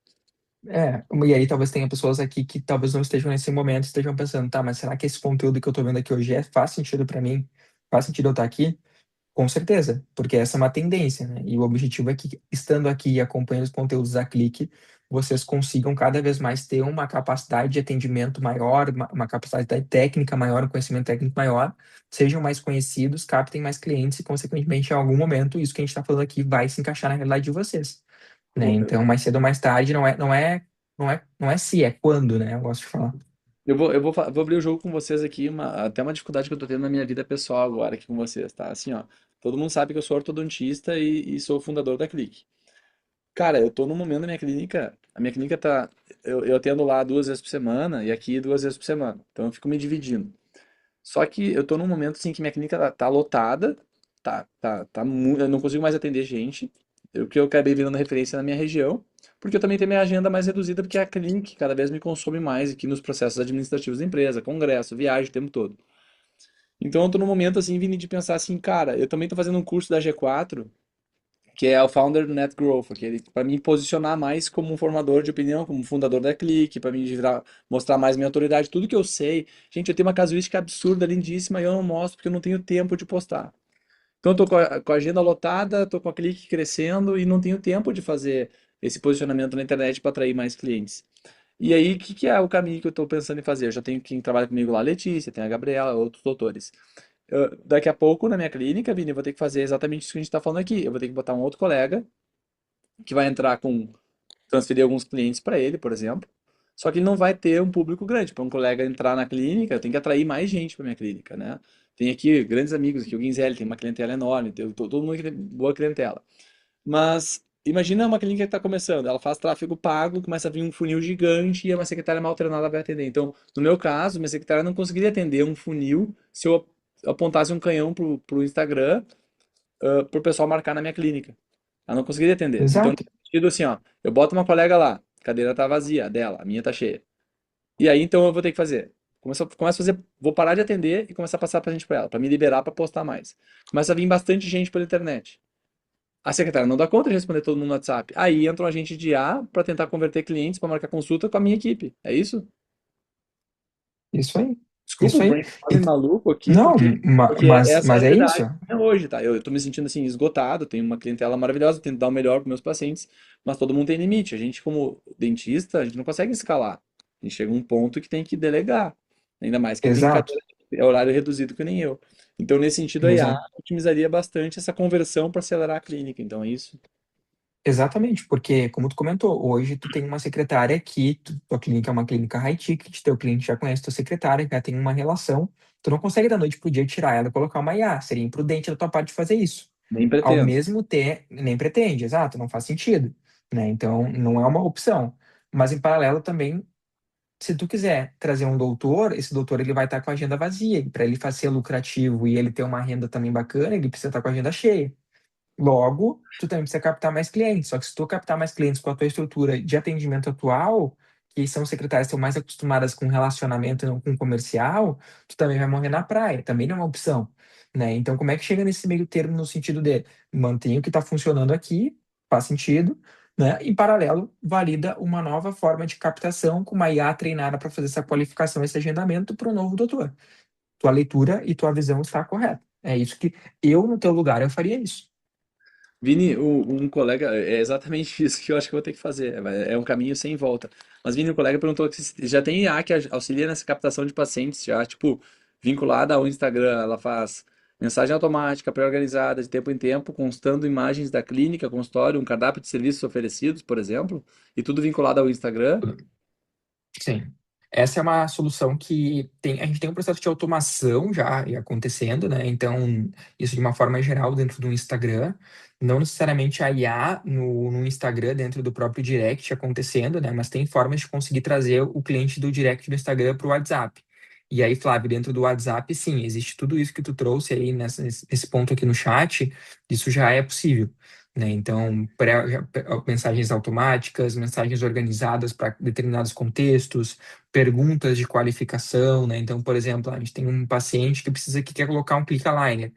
E aí talvez tenha pessoas aqui que talvez não estejam nesse momento, estejam pensando, tá, mas será que esse conteúdo que eu tô vendo aqui hoje faz sentido para mim? Faz sentido eu estar aqui? Com certeza, porque essa é uma tendência, né? E o objetivo é que, estando aqui e acompanhando os conteúdos da Clique, vocês consigam cada vez mais ter uma capacidade de atendimento maior, uma capacidade técnica maior, um conhecimento técnico maior, sejam mais conhecidos, captem mais clientes e, consequentemente, em algum momento, isso que a gente está falando aqui vai se encaixar na realidade de vocês, né? Pô, Então, mais cedo ou mais tarde, não é se, é quando, né? Eu gosto de falar. vou abrir o jogo com vocês aqui, até uma dificuldade que eu tô tendo na minha vida pessoal agora aqui com vocês, tá? Assim, ó, todo mundo sabe que eu sou ortodontista e sou fundador da Clique. Cara, eu tô num momento da minha clínica, a minha clínica tá, eu atendo lá 2 vezes por semana e aqui 2 vezes por semana, então eu fico me dividindo. Só que eu tô num momento assim que minha clínica tá lotada, eu não consigo mais atender gente, que eu acabei virando referência na minha região, porque eu também tenho minha agenda mais reduzida, porque a clínica cada vez me consome mais aqui nos processos administrativos da empresa, congresso, viagem o tempo todo. Então eu tô num momento assim, Vini, de pensar assim, cara, eu também tô fazendo um curso da G4, que é o Founder Net Growth, aquele para me posicionar mais como um formador de opinião, como fundador da Clique, para me mostrar mais minha autoridade, tudo que eu sei. Gente, eu tenho uma casuística absurda, lindíssima, e eu não mostro porque eu não tenho tempo de postar. Então eu tô com a agenda lotada, tô com a Clique crescendo e não tenho tempo de fazer esse posicionamento na internet para atrair mais clientes. E aí, o que que é o caminho que eu estou pensando em fazer? Eu já tenho quem trabalha comigo lá, a Letícia, tem a Gabriela, outros doutores. Daqui a pouco, na minha clínica, Vini, eu vou ter que fazer exatamente isso que a gente está falando aqui. Eu vou ter que botar um outro colega que vai entrar com transferir alguns clientes para ele, por exemplo. Só que ele não vai ter um público grande. Para um colega entrar na clínica, eu tenho que atrair mais gente para minha clínica, né? Tem aqui grandes amigos, aqui o Guinzelli tem uma clientela enorme, tem todo mundo que tem boa clientela. Mas imagina uma clínica que está começando, ela faz tráfego pago, começa a vir um funil gigante e uma secretária mal treinada vai atender. Então, no meu caso, minha secretária não conseguiria atender um funil se eu apontasse um canhão pro Instagram, pro pessoal marcar na minha clínica. Ela não conseguiria atender. Então, Exato. no sentido assim, ó, eu boto uma colega lá, a cadeira tá vazia, a dela, a minha tá cheia. E aí, então, eu vou ter que fazer. Começo a fazer, vou parar de atender e começar a passar pra gente pra ela, pra me liberar pra postar mais. Começa a vir bastante gente pela internet. A secretária não dá conta de responder todo mundo no WhatsApp. Aí entra um agente de IA para tentar converter clientes para marcar consulta com a minha equipe. É isso? Isso aí. Desculpa o Isso aí. brainstorming Ent- maluco aqui, Não, porque essa é a mas é isso. realidade minha hoje, tá? Eu tô me sentindo assim esgotado, tenho uma clientela maravilhosa, tento dar o melhor para meus pacientes, mas todo mundo tem limite. A gente, como dentista, a gente não consegue escalar. A gente chega a um ponto que tem que delegar. Ainda mais quem tem Exato. cadeira, é horário reduzido que nem eu. Então, nesse sentido, a IA Exato. otimizaria bastante essa conversão para acelerar a clínica. Então, é isso. Exatamente, porque, como tu comentou, hoje tu tem uma secretária que, tua clínica é uma clínica high ticket, teu cliente já conhece tua secretária, já tem uma relação, tu não consegue da noite pro dia tirar ela e colocar uma IA, seria imprudente da tua parte fazer isso. Nem Ao pretendo. mesmo tempo, nem pretende, exato, não faz sentido, né? Então, não é uma opção. Mas, em paralelo, também, se tu quiser trazer um doutor, esse doutor ele vai estar com a agenda vazia, e para ele ser lucrativo e ele ter uma renda também bacana, ele precisa estar com a agenda cheia. Logo, tu também precisa captar mais clientes. Só que se tu captar mais clientes com a tua estrutura de atendimento atual, que são secretárias que estão mais acostumadas com relacionamento e não com comercial, tu também vai morrer na praia. Também não é uma opção, né? Então, como é que chega nesse meio termo no sentido de mantém o que está funcionando aqui, faz sentido, né? Em paralelo, valida uma nova forma de captação com uma IA treinada para fazer essa qualificação, esse agendamento para o novo doutor. Tua leitura e tua visão está correta. É isso que eu, no teu lugar, eu faria isso. Vini, um colega, é exatamente isso que eu acho que eu vou ter que fazer. É um caminho sem volta. Mas Vini, um colega perguntou que se já tem IA que auxilia nessa captação de pacientes, já, tipo, vinculada ao Instagram. Ela faz mensagem automática, pré-organizada, de tempo em tempo, constando imagens da clínica, consultório, um cardápio de serviços oferecidos, por exemplo, e tudo vinculado ao Instagram. Sim. Essa é uma solução que a gente tem um processo de automação já acontecendo, né? Então, isso de uma forma geral dentro do Instagram, não necessariamente a IA no Instagram dentro do próprio direct acontecendo, né? Mas tem formas de conseguir trazer o cliente do direct do Instagram para o WhatsApp. E aí, Flávio, dentro do WhatsApp, sim, existe tudo isso que tu trouxe aí nesse ponto aqui no chat, isso já é possível, né? Então, mensagens automáticas, mensagens organizadas para determinados contextos, perguntas de qualificação, né? Então, por exemplo, a gente tem um paciente que quer colocar um click aligner.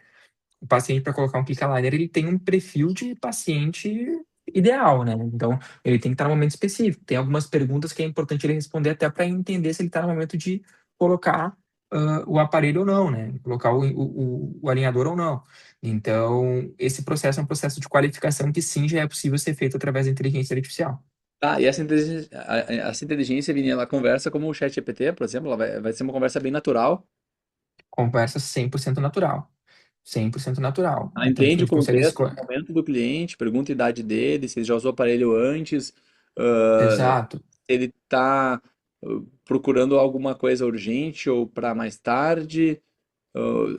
O paciente, para colocar um click aligner, ele tem um perfil de paciente ideal, né? Então, ele tem que estar no momento específico. Tem algumas perguntas que é importante ele responder até para entender se ele está no momento de colocar o aparelho ou não, né? Colocar o alinhador ou não. Então, esse processo é um processo de qualificação que sim já é possível ser feito através da inteligência artificial. Ah, e essa inteligência, Vini, ela conversa como o ChatGPT, por exemplo, vai ser uma conversa bem natural. Conversa 100% natural. 100% natural. Ela Tanto que entende a o gente consegue contexto, o escolher. momento do cliente, pergunta a idade dele, se ele já usou o aparelho antes, ah, Exato, se ele está procurando alguma coisa urgente ou para mais tarde,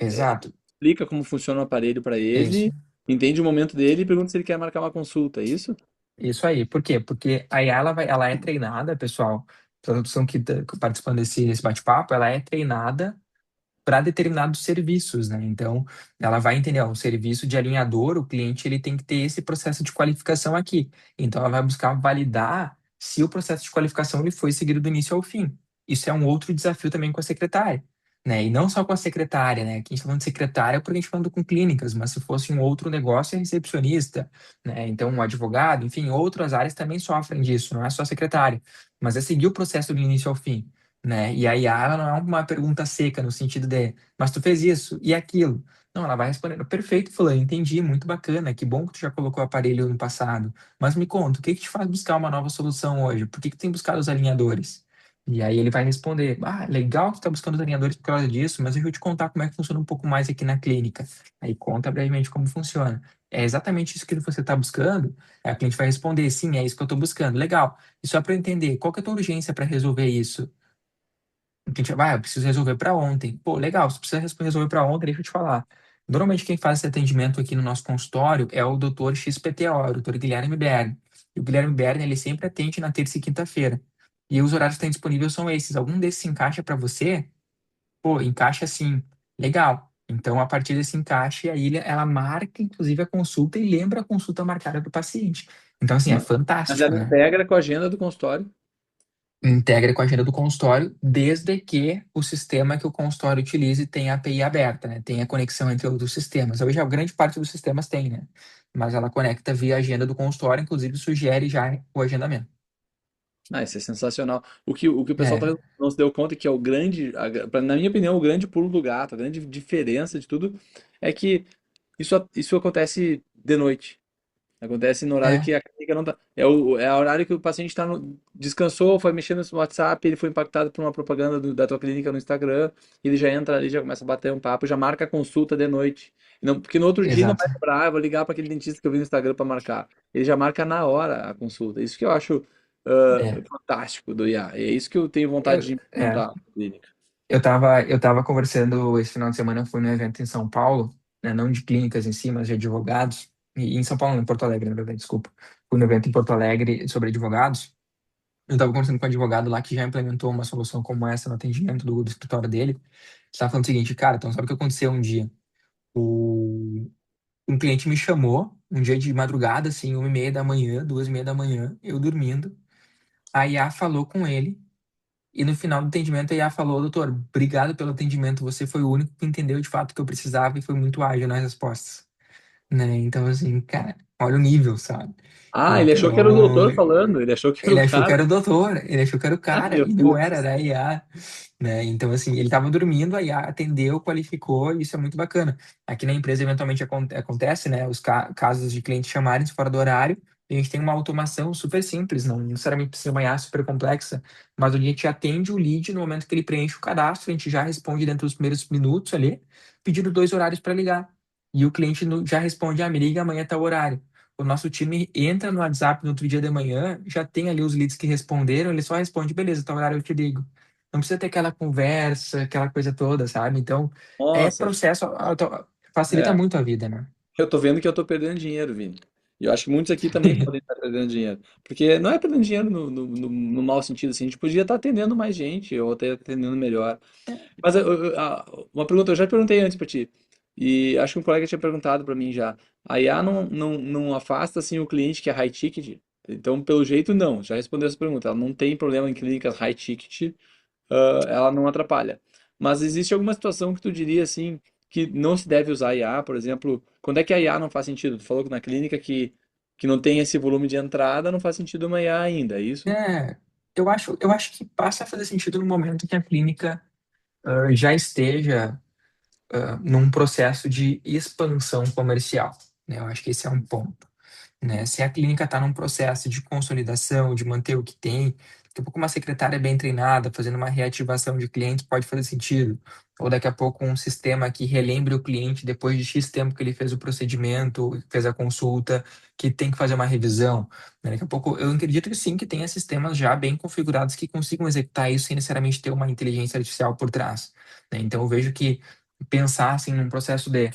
exato. explica como funciona o aparelho para Isso. ele, entende o momento dele e pergunta se ele quer marcar uma consulta, é isso? Isso aí. Por quê? Porque a IA ela é treinada, pessoal, a tradução que está participando desse bate-papo, ela é treinada para determinados serviços, né? Então, ela vai entender, ó, o serviço de alinhador, o cliente ele tem que ter esse processo de qualificação aqui. Então, ela vai buscar validar se o processo de qualificação ele foi seguido do início ao fim. Isso é um outro desafio também com a secretária, né? E não só com a secretária, né? Aqui a gente está falando de secretária porque a gente está falando com clínicas, mas se fosse um outro negócio, é recepcionista, né? Então, um advogado, enfim, outras áreas também sofrem disso, não é só a secretária, mas é seguir o processo do início ao fim, né? E a IA ela não é uma pergunta seca no sentido de, mas tu fez isso e aquilo. Não, ela vai respondendo, perfeito, fulano, entendi, muito bacana, que bom que tu já colocou o aparelho no passado. Mas me conta, o que que te faz buscar uma nova solução hoje? Por que que tu tem buscado os alinhadores? E aí ele vai responder, legal que tu tá buscando os alinhadores por causa disso, mas eu vou te contar como é que funciona um pouco mais aqui na clínica. Aí conta brevemente como funciona. É exatamente isso que você está buscando? Aí a cliente vai responder, sim, é isso que eu estou buscando. Legal. E só para eu entender, qual que é a tua urgência para resolver isso? A gente vai, eu preciso resolver para ontem. Pô, legal, se precisa resolver para ontem, deixa eu te falar. Normalmente quem faz esse atendimento aqui no nosso consultório é o doutor XPTO, o doutor Guilherme Berni. E o Guilherme Berni, ele sempre atende na terça e quinta-feira. E os horários que estão disponíveis são esses. Algum desses se encaixa para você? Pô, encaixa assim, legal. Então, a partir desse encaixe, aí ela marca, inclusive, a consulta e lembra a consulta marcada do paciente. Então, assim, é Mas ela fantástico, né? integra com a agenda do consultório. Integra com a agenda do consultório, desde que o sistema que o consultório utilize tenha a API aberta, né? Tenha conexão entre outros sistemas. Hoje, a grande parte dos sistemas tem, né? Mas ela conecta via agenda do consultório, inclusive sugere já o agendamento. Ah, isso é sensacional. O que o pessoal É, talvez não se deu conta que é o grande, na minha opinião, o grande pulo do gato, a grande diferença de tudo é que isso acontece de noite. Acontece no horário é, que a clínica não tá. É o horário que o paciente tá descansou, foi mexendo no WhatsApp, ele foi impactado por uma propaganda da tua clínica no Instagram, ele já entra ali, já começa a bater um papo, já marca a consulta de noite. Não, porque no outro dia ele não vai exato. lembrar, vou ligar para aquele dentista que eu vi no Instagram para marcar. Ele já marca na hora a consulta. Isso que eu acho É, fantástico do IA. É isso que eu tenho vontade eu, de é, implementar na clínica. eu tava conversando esse final de semana, eu fui num evento em São Paulo, né, não de clínicas em si, mas de advogados, e em São Paulo, não, em Porto Alegre, na verdade, desculpa. Fui num evento em Porto Alegre sobre advogados. Eu tava conversando com um advogado lá que já implementou uma solução como essa no atendimento do escritório dele. Estava falando o seguinte, cara, então sabe o que aconteceu um dia? Um cliente me chamou, um dia de madrugada, assim, 1h30 da manhã, 2h30 da manhã, eu dormindo. A IA falou com ele. E no final do atendimento, a IA falou: doutor, obrigado pelo atendimento. Você foi o único que entendeu de fato o que eu precisava e foi muito ágil nas respostas. Né? Então, assim, cara, olha o nível, sabe? Ah, ele achou que era o Então, doutor falando, ele achou que era ele o achou que cara. era o doutor, ele achou que era o Ah, cara, meu e não era, Deus. era a IA, né? Então, assim, ele estava dormindo, a IA atendeu, qualificou, e isso é muito bacana. Aqui na empresa, eventualmente, acontece, né? Os casos de clientes chamarem fora do horário, e a gente tem uma automação super simples, não necessariamente precisa ser uma IA super complexa, mas a gente atende o lead no momento que ele preenche o cadastro, a gente já responde dentro dos primeiros minutos ali, pedindo 2 horários para ligar. E o cliente já responde, ah, me liga amanhã tá o horário. O nosso time entra no WhatsApp no outro dia de manhã, já tem ali os leads que responderam, ele só responde, beleza, tá horário eu te ligo. Não precisa ter aquela conversa, aquela coisa toda, sabe? Então, é Nossa, processo, facilita é. muito a vida, né? Eu tô vendo que eu tô perdendo dinheiro, Vini. E eu acho que muitos aqui também podem estar perdendo dinheiro. Porque não é perdendo dinheiro no mau sentido, assim. A gente podia estar atendendo mais gente, ou até atendendo melhor. Mas uma pergunta, eu já perguntei antes pra ti. E acho que um colega tinha perguntado pra mim já. A IA não afasta, assim, o cliente que é high ticket? Então, pelo jeito, não. Já respondeu essa pergunta. Ela não tem problema em clínicas high ticket, ela não atrapalha. Mas existe alguma situação que tu diria assim que não se deve usar IA, por exemplo, quando é que a IA não faz sentido? Tu falou que na clínica que não tem esse volume de entrada, não faz sentido uma IA ainda, é isso? É, eu acho que passa a fazer sentido no momento que a clínica já esteja num processo de expansão comercial, né? Eu acho que esse é um ponto. Né? Se a clínica está num processo de consolidação, de manter o que tem, daqui a pouco uma secretária bem treinada, fazendo uma reativação de clientes, pode fazer sentido. Ou daqui a pouco um sistema que relembre o cliente depois de X tempo que ele fez o procedimento, fez a consulta, que tem que fazer uma revisão. Né? Daqui a pouco, eu acredito que sim, que tenha sistemas já bem configurados que consigam executar isso sem necessariamente ter uma inteligência artificial por trás. Né? Então, eu vejo que pensar assim num processo de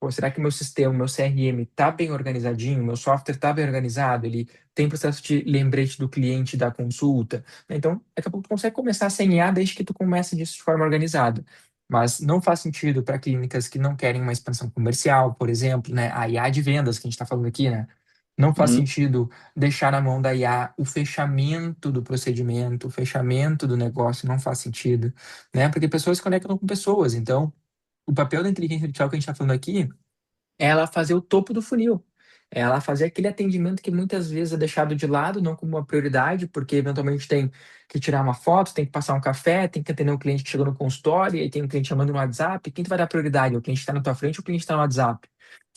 pô, será que meu sistema, meu CRM está bem organizadinho? Meu software está bem organizado? Ele tem processo de lembrete do cliente da consulta? Então, daqui a pouco tu consegue começar sem IA desde que tu comece disso de forma organizada. Mas não faz sentido para clínicas que não querem uma expansão comercial, por exemplo, né? A IA de vendas que a gente está falando aqui, né? Não faz Uhum. sentido deixar na mão da IA o fechamento do procedimento, o fechamento do negócio, não faz sentido, né? Porque pessoas se conectam com pessoas. Então, o papel da inteligência artificial que a gente está falando aqui é ela fazer o topo do funil. É ela fazer aquele atendimento que muitas vezes é deixado de lado, não como uma prioridade, porque eventualmente tem que tirar uma foto, tem que passar um café, tem que atender um cliente que chegou no consultório, e aí tem um cliente chamando no WhatsApp. Quem tu vai dar prioridade? O cliente está na tua frente ou o cliente está no WhatsApp?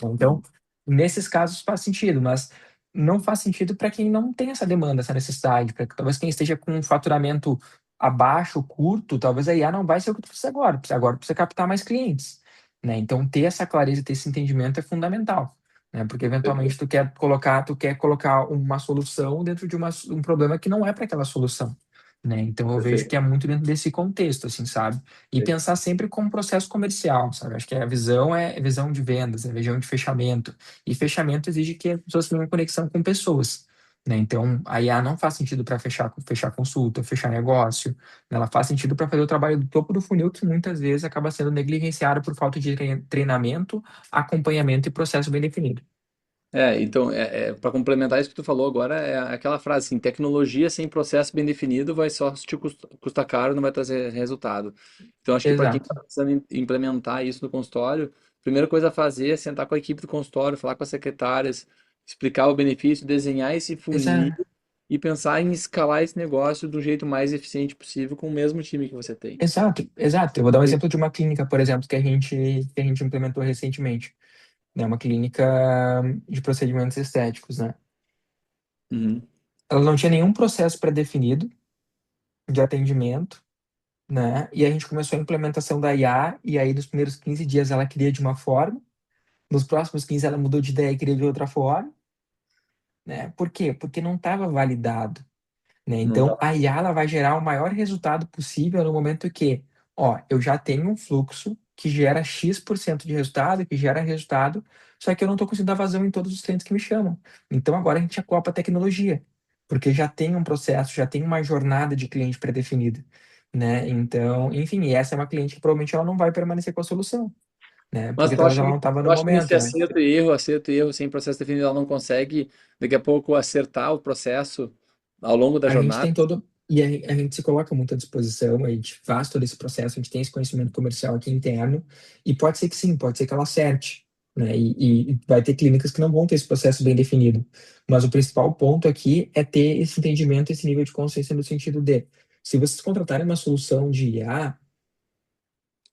Então, nesses casos faz sentido, mas não faz sentido para quem não tem essa demanda, essa necessidade. Para talvez quem esteja com um faturamento abaixo, curto, talvez a IA não vai ser o que tu precisa agora. Agora precisa captar mais clientes, né? Então, ter essa clareza, ter esse entendimento é fundamental, né? Porque eventualmente tu quer colocar uma solução dentro de um problema que não é para aquela solução. né? Então eu vejo que Perfeito. é muito dentro desse contexto, assim, sabe? E pensar sempre como processo comercial, sabe? Acho que a visão é visão de vendas, é visão de fechamento. E fechamento exige que as pessoas tenham conexão com pessoas, né? Então a IA não faz sentido para fechar consulta, fechar negócio. Né? Ela faz sentido para fazer o trabalho do topo do funil, que muitas vezes acaba sendo negligenciado por falta de treinamento, acompanhamento e processo bem definido. Então, para complementar isso que tu falou agora, é aquela frase assim, tecnologia sem processo bem definido vai só te custar caro, não vai trazer resultado. Então, acho que para quem Exato. está precisando implementar isso no consultório, a primeira coisa a fazer é sentar com a equipe do consultório, falar com as secretárias, explicar o benefício, desenhar esse funil Exato. e pensar em escalar esse negócio do jeito mais eficiente possível com o mesmo time que você tem. Exato, exato. Eu vou dar um exemplo de uma clínica, por exemplo, que a gente implementou recentemente, né? Uma clínica de procedimentos estéticos, né? Uhum. Ela não tinha nenhum processo pré-definido de atendimento, né? E a gente começou a implementação da IA, e aí nos primeiros 15 dias ela queria de uma forma, nos próximos 15 ela mudou de ideia e queria de outra forma, né? Por quê? Porque não estava validado. Né? Não Então, tá. a IA ela vai gerar o maior resultado possível no momento que, ó, eu já tenho um fluxo que gera X% de resultado, que gera resultado, só que eu não estou conseguindo dar vazão em todos os clientes que me chamam. Então, agora a gente acopla a tecnologia, porque já tem um processo, já tem uma jornada de cliente pré-definida, né? Então, enfim, e essa é uma cliente que provavelmente ela não vai permanecer com a solução, né? Mas Porque talvez ela não estava tu no acha que nesse momento, né? acerto e erro, sem processo definido, ela não consegue, daqui a pouco, acertar o processo ao longo da A gente jornada? tem todo. E a gente se coloca muito à disposição, a gente faz todo esse processo, a gente tem esse conhecimento comercial aqui interno, e pode ser que sim, pode ser que ela acerte, né? E vai ter clínicas que não vão ter esse processo bem definido. Mas o principal ponto aqui é ter esse entendimento, esse nível de consciência no sentido de, se vocês contratarem uma solução de IA,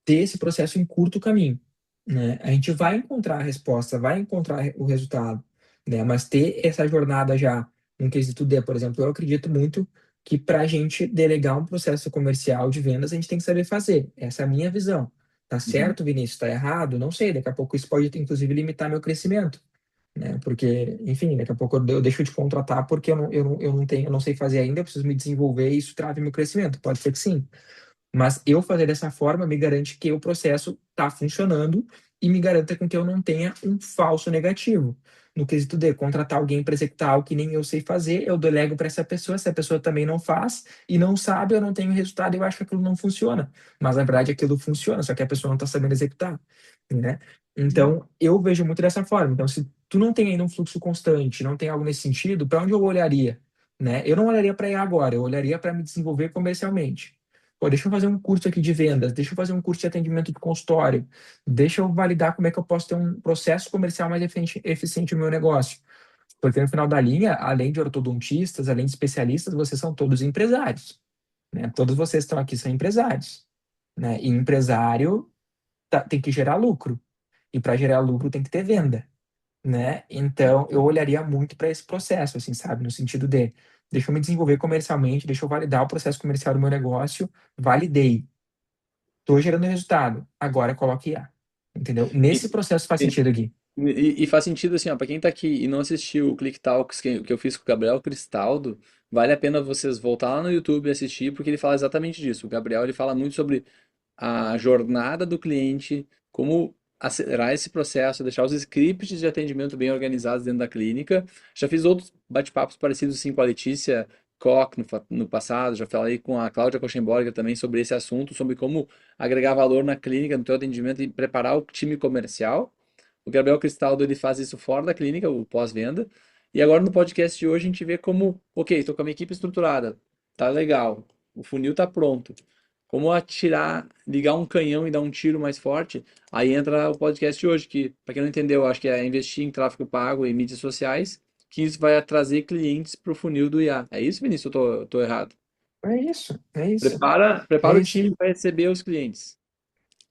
ter esse processo em curto caminho, né? A gente vai encontrar a resposta, vai encontrar o resultado, né? Mas ter essa jornada já no quesito D, por exemplo, eu acredito muito que para a gente delegar um processo comercial de vendas, a gente tem que saber fazer. Essa é a minha visão. Tá Uhum. certo, Vinícius? Tá errado? Não sei. Daqui a pouco isso pode, inclusive, limitar meu crescimento, né? Porque, enfim, daqui a pouco eu deixo de contratar porque eu não tenho, eu não sei fazer ainda, eu preciso me desenvolver e isso trave meu crescimento. Pode ser que sim. Mas eu fazer dessa forma me garante que o processo está funcionando e me garanta com que eu não tenha um falso negativo. No quesito de contratar alguém para executar algo que nem eu sei fazer, eu delego para essa pessoa, se a pessoa também não faz e não sabe, eu não tenho resultado, eu acho que aquilo não funciona. Mas na verdade aquilo funciona, só que a pessoa não está sabendo executar, né? Então, eu vejo muito dessa forma. Então, se tu não tem ainda um fluxo constante, não tem algo nesse sentido, para onde eu olharia? Né? Eu não olharia para ir agora, eu olharia para me desenvolver comercialmente. Pô, deixa eu fazer um curso aqui de vendas, deixa eu fazer um curso de atendimento de consultório, deixa eu validar como é que eu posso ter um processo comercial mais eficiente no meu negócio. Porque no final da linha, além de ortodontistas, além de especialistas, vocês são todos empresários, né? Todos vocês estão aqui são empresários, né? E empresário tem que gerar lucro. E para gerar lucro tem que ter venda, né? Então, eu olharia muito para esse processo, assim, sabe? No sentido de, deixa eu me desenvolver comercialmente, deixa eu validar o processo comercial do meu negócio, validei. Tô gerando resultado. Agora coloque IA. Entendeu? Nesse E, processo faz e, sentido aqui. e faz sentido assim, ó, para quem tá aqui e não assistiu o Click Talks que eu fiz com o Gabriel Cristaldo, vale a pena vocês voltar lá no YouTube e assistir, porque ele fala exatamente disso. O Gabriel, ele fala muito sobre a jornada do cliente, como acelerar esse processo, deixar os scripts de atendimento bem organizados dentro da clínica. Já fiz outros bate-papos parecidos assim com a Letícia Koch no passado, já falei com a Cláudia Kochenborger também sobre esse assunto, sobre como agregar valor na clínica, no teu atendimento e preparar o time comercial. O Gabriel Cristaldo ele faz isso fora da clínica, o pós-venda. E agora no podcast de hoje a gente vê como, ok, estou com a minha equipe estruturada, tá legal, o funil tá pronto. Como atirar, ligar um canhão e dar um tiro mais forte? Aí entra o podcast de hoje, que, para quem não entendeu, acho que é investir em tráfego pago e mídias sociais, que isso vai trazer clientes para o funil do IA. É isso, Vinícius? Eu tô errado. É isso, é isso, Prepara é o isso. time para receber os clientes.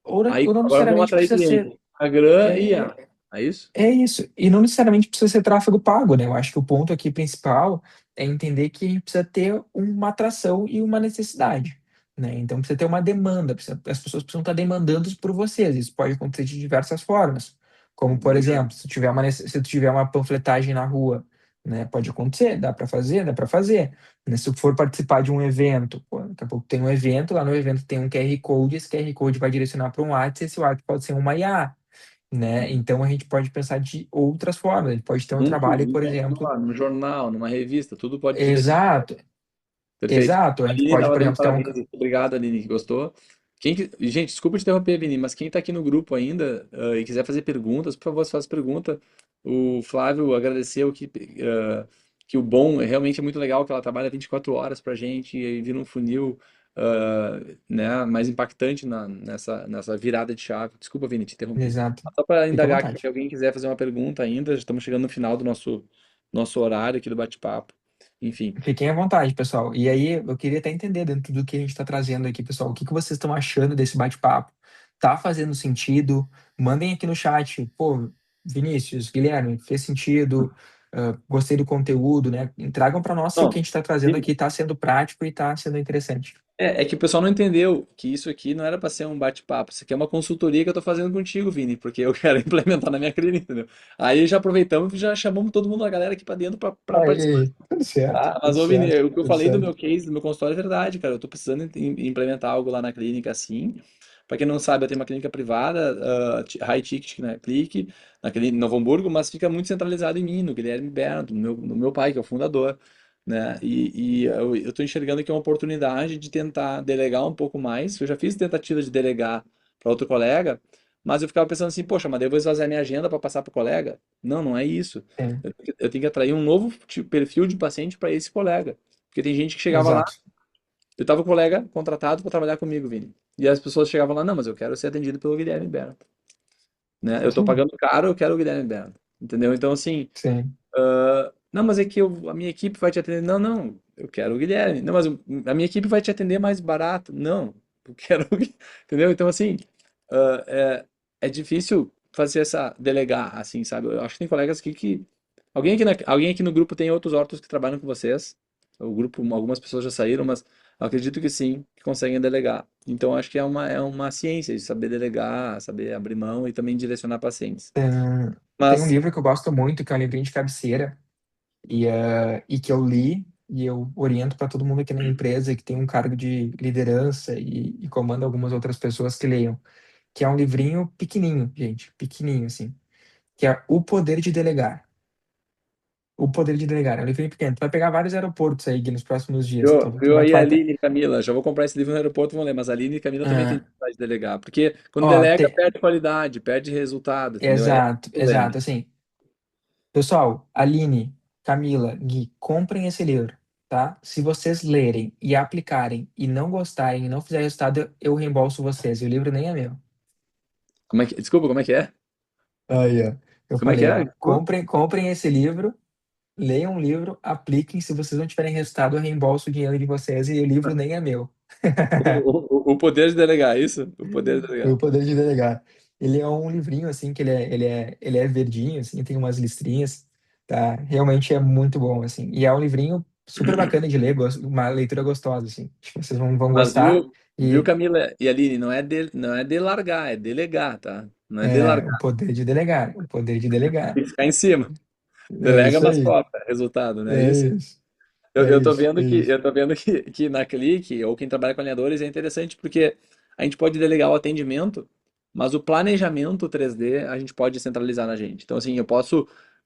Ou Aí, ou não agora vamos necessariamente atrair precisa ser. cliente. Instagram e É, IA. É isso? É isso. E não necessariamente precisa ser tráfego pago, né? Eu acho que o ponto aqui principal é entender que a gente precisa ter uma atração e uma necessidade, né? Então precisa ter uma demanda, as pessoas precisam estar demandando isso por vocês. Isso pode acontecer de diversas formas. Como, por exemplo, se tu tiver uma panfletagem na rua né? Pode acontecer, dá para fazer, dá para fazer. Né? Se for participar de um evento, pô, daqui a pouco tem um evento, lá no evento tem um QR Code, esse QR Code vai direcionar para um WhatsApp, esse WhatsApp pode ser uma IA, né? Então a gente pode pensar de outras formas, a gente pode ter um trabalho, por Num exemplo, outdoor, num jornal, numa revista, tudo pode direcionar. exato, Perfeito. exato, a A gente Aline pode, estava por dando exemplo, ter um. parabéns. Obrigado, Aline, que gostou. Gente, desculpa te interromper, Vini, mas quem está aqui no grupo ainda, e quiser fazer perguntas, por favor, faça pergunta. O Flávio agradeceu que o bom realmente é muito legal que ela trabalha 24 horas para a gente e vira um funil, né, mais impactante nessa virada de chave. Desculpa, Vini, te interrompi. Exato, Só para fica à indagar aqui, se vontade. alguém quiser fazer uma pergunta ainda, já estamos chegando no final do nosso horário aqui do bate-papo. Enfim. Fiquem à vontade, pessoal. E aí, eu queria até entender dentro do que a gente está trazendo aqui, pessoal, o que que vocês estão achando desse bate-papo? Tá fazendo sentido? Mandem aqui no chat. Pô, Vinícius, Guilherme, fez sentido? Gostei do conteúdo, né? Tragam para nós se o que a Não, gente está trazendo Vini, aqui está sendo prático e está sendo interessante. é que o pessoal não entendeu que isso aqui não era para ser um bate-papo, isso aqui é uma consultoria que eu tô fazendo contigo, Vini, porque eu quero implementar na minha clínica, entendeu? Aí já aproveitamos e já chamamos todo mundo, a galera aqui para dentro para participar. Aí, tudo certo, Tá? Mas, tudo ô Vini, certo, o que eu tudo falei do certo. meu case, do meu consultório é verdade, cara. Eu tô precisando implementar algo lá na clínica assim. Pra quem não sabe, eu tenho uma clínica privada, high ticket na Clique, naquele em Novo Hamburgo, mas fica muito centralizado em mim, no Guilherme Berto, no meu pai, que é o fundador, né? E eu tô enxergando aqui uma oportunidade de tentar delegar um pouco mais. Eu já fiz tentativa de delegar para outro colega, mas eu ficava pensando assim, poxa, mas daí eu vou esvaziar minha agenda para passar pro colega? Não, não é isso. É, Eu tenho que atrair um novo perfil de paciente para esse colega. Porque tem gente que chegava lá, exato. eu tava com um colega contratado para trabalhar comigo, Vini. E as pessoas chegavam lá, não, mas eu quero ser atendido pelo Guilherme Berto, né? Eu tô Sim, pagando caro, eu quero o Guilherme Berto. Entendeu? Então, assim, sim, não, mas é que a minha equipe vai te atender. Não, não, eu quero o Guilherme. Não, mas a minha equipe vai te atender mais barato. Não, eu quero o Entendeu? Então, assim, ah, é difícil fazer essa, delegar, assim, sabe? Eu acho que tem colegas aqui que. Alguém aqui no grupo tem outros ortos que trabalham com vocês. O grupo, algumas pessoas já saíram, mas eu acredito que sim, que conseguem delegar. Então, acho que é uma ciência de saber delegar, saber abrir mão e também direcionar pacientes. é, tem um Mas, livro que eu gosto muito, que é um livrinho de cabeceira, e que eu li, e eu oriento para todo mundo aqui na empresa que tem um cargo de liderança e comanda algumas outras pessoas que leiam, que é um livrinho pequenininho, gente, pequenininho, assim, que é O Poder de Delegar. O Poder de Delegar. É um livrinho pequeno. Tu vai pegar vários aeroportos aí Gui, nos próximos dias. viu, Tu viu vai, tu aí a vai ter. Aline e Camila? Já vou comprar esse livro no aeroporto e vou ler. Mas a Aline e Camila também têm Ah, dificuldade de delegar. Porque quando ó, delega, perde qualidade, perde resultado, entendeu? É esse exato, o problema. exato, assim. Pessoal, Aline, Camila, Gui, comprem esse livro, tá? Se vocês lerem e aplicarem e não gostarem e não fizer resultado, eu reembolso vocês. E o livro nem é meu. Desculpa, como é que é? Aí, ó. Eu Como é que falei, é? ó, Desculpa. comprem esse livro, leiam o livro, apliquem. Se vocês não tiverem resultado, eu reembolso o dinheiro de vocês e o livro nem é meu. O poder de delegar, isso? O poder de O delegar. Poder de Delegar. Ele é um livrinho, assim, que ele é verdinho, assim, tem umas listrinhas, tá? Realmente é muito bom, assim. E é um livrinho super bacana de ler, uma leitura gostosa, assim. Acho que vocês vão Mas gostar. viu, E Camila e Aline, não é delargar, é delegar, tá? Não é o delargar, poder de delegar, o poder de delegar. tem que ficar em cima. É Delega, isso mas aí. cobra resultado, não é É isso? isso. Eu, É eu tô isso. vendo É que isso. eu tô vendo que na Clique, ou quem trabalha com alinhadores, é interessante porque a gente pode delegar o atendimento, mas o planejamento 3D a gente pode centralizar na gente. Então, assim,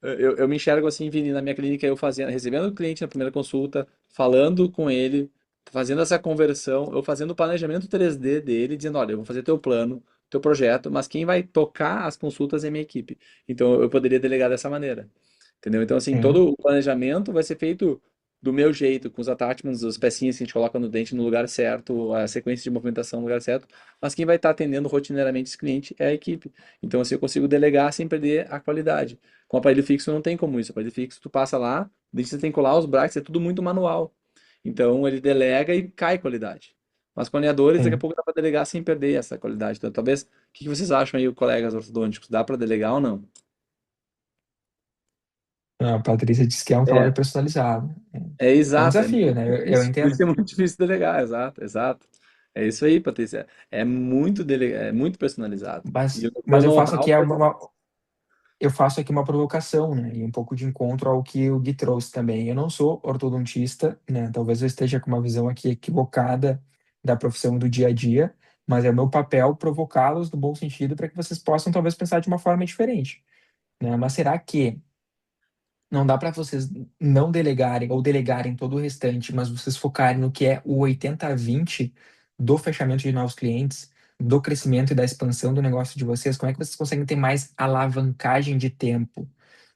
eu me enxergo assim, Vini, na minha clínica, eu fazendo, recebendo o cliente na primeira consulta, falando com ele, fazendo essa conversão, eu fazendo o planejamento 3D dele, dizendo, olha, eu vou fazer teu plano, teu projeto, mas quem vai tocar as consultas é a minha equipe. Então, eu poderia delegar dessa maneira. Entendeu? Então, assim, Sim, todo o planejamento vai ser feito do meu jeito, com os attachments, as pecinhas que a gente coloca no dente no lugar certo, a sequência de movimentação no lugar certo, mas quem vai estar atendendo rotineiramente esse cliente é a equipe. Então, assim, eu consigo delegar sem perder a qualidade. Com o aparelho fixo não tem como isso. O aparelho fixo, tu passa lá, o dentista tem que colar os brackets, é tudo muito manual. Então, ele delega e cai qualidade. Mas com alinhadores, daqui a sim. pouco dá para delegar sem perder essa qualidade. Então, talvez, o que vocês acham aí, colegas ortodônticos? Dá para delegar ou não? A Patrícia disse que é um trabalho É, personalizado. É É um exato, é desafio, muito né? Eu difícil. Por isso entendo. que é muito difícil delegar, exato, exato. É isso aí, Patrícia. É muito personalizado. E Mas, o meu mas eu faço know-how aqui vai ser. eu faço aqui uma provocação, né? E um pouco de encontro ao que o Gui trouxe também. Eu não sou ortodontista, né? Talvez eu esteja com uma visão aqui equivocada da profissão do dia a dia, mas é o meu papel provocá-los no bom sentido para que vocês possam talvez pensar de uma forma diferente, né? Mas será que não dá para vocês não delegarem ou delegarem todo o restante, mas vocês focarem no que é o 80-20 do fechamento de novos clientes, do crescimento e da expansão do negócio de vocês? Como é que vocês conseguem ter mais alavancagem de tempo,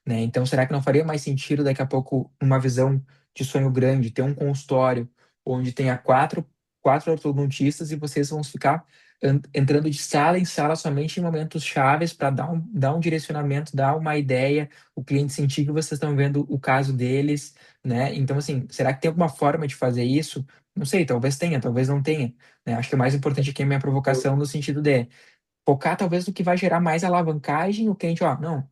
né? Então, será que não faria mais sentido daqui a pouco uma visão de sonho grande, ter um consultório onde tenha quatro ortodontistas e vocês vão ficar entrando de sala em sala somente em momentos chaves para dar um direcionamento, dar uma ideia, o cliente sentir que vocês estão vendo o caso deles, né? Então, assim, será que tem alguma forma de fazer isso? Não sei, talvez tenha, talvez não tenha, né? Acho que o mais importante aqui é a minha provocação no sentido de focar talvez no que vai gerar mais alavancagem, o cliente, ó, não,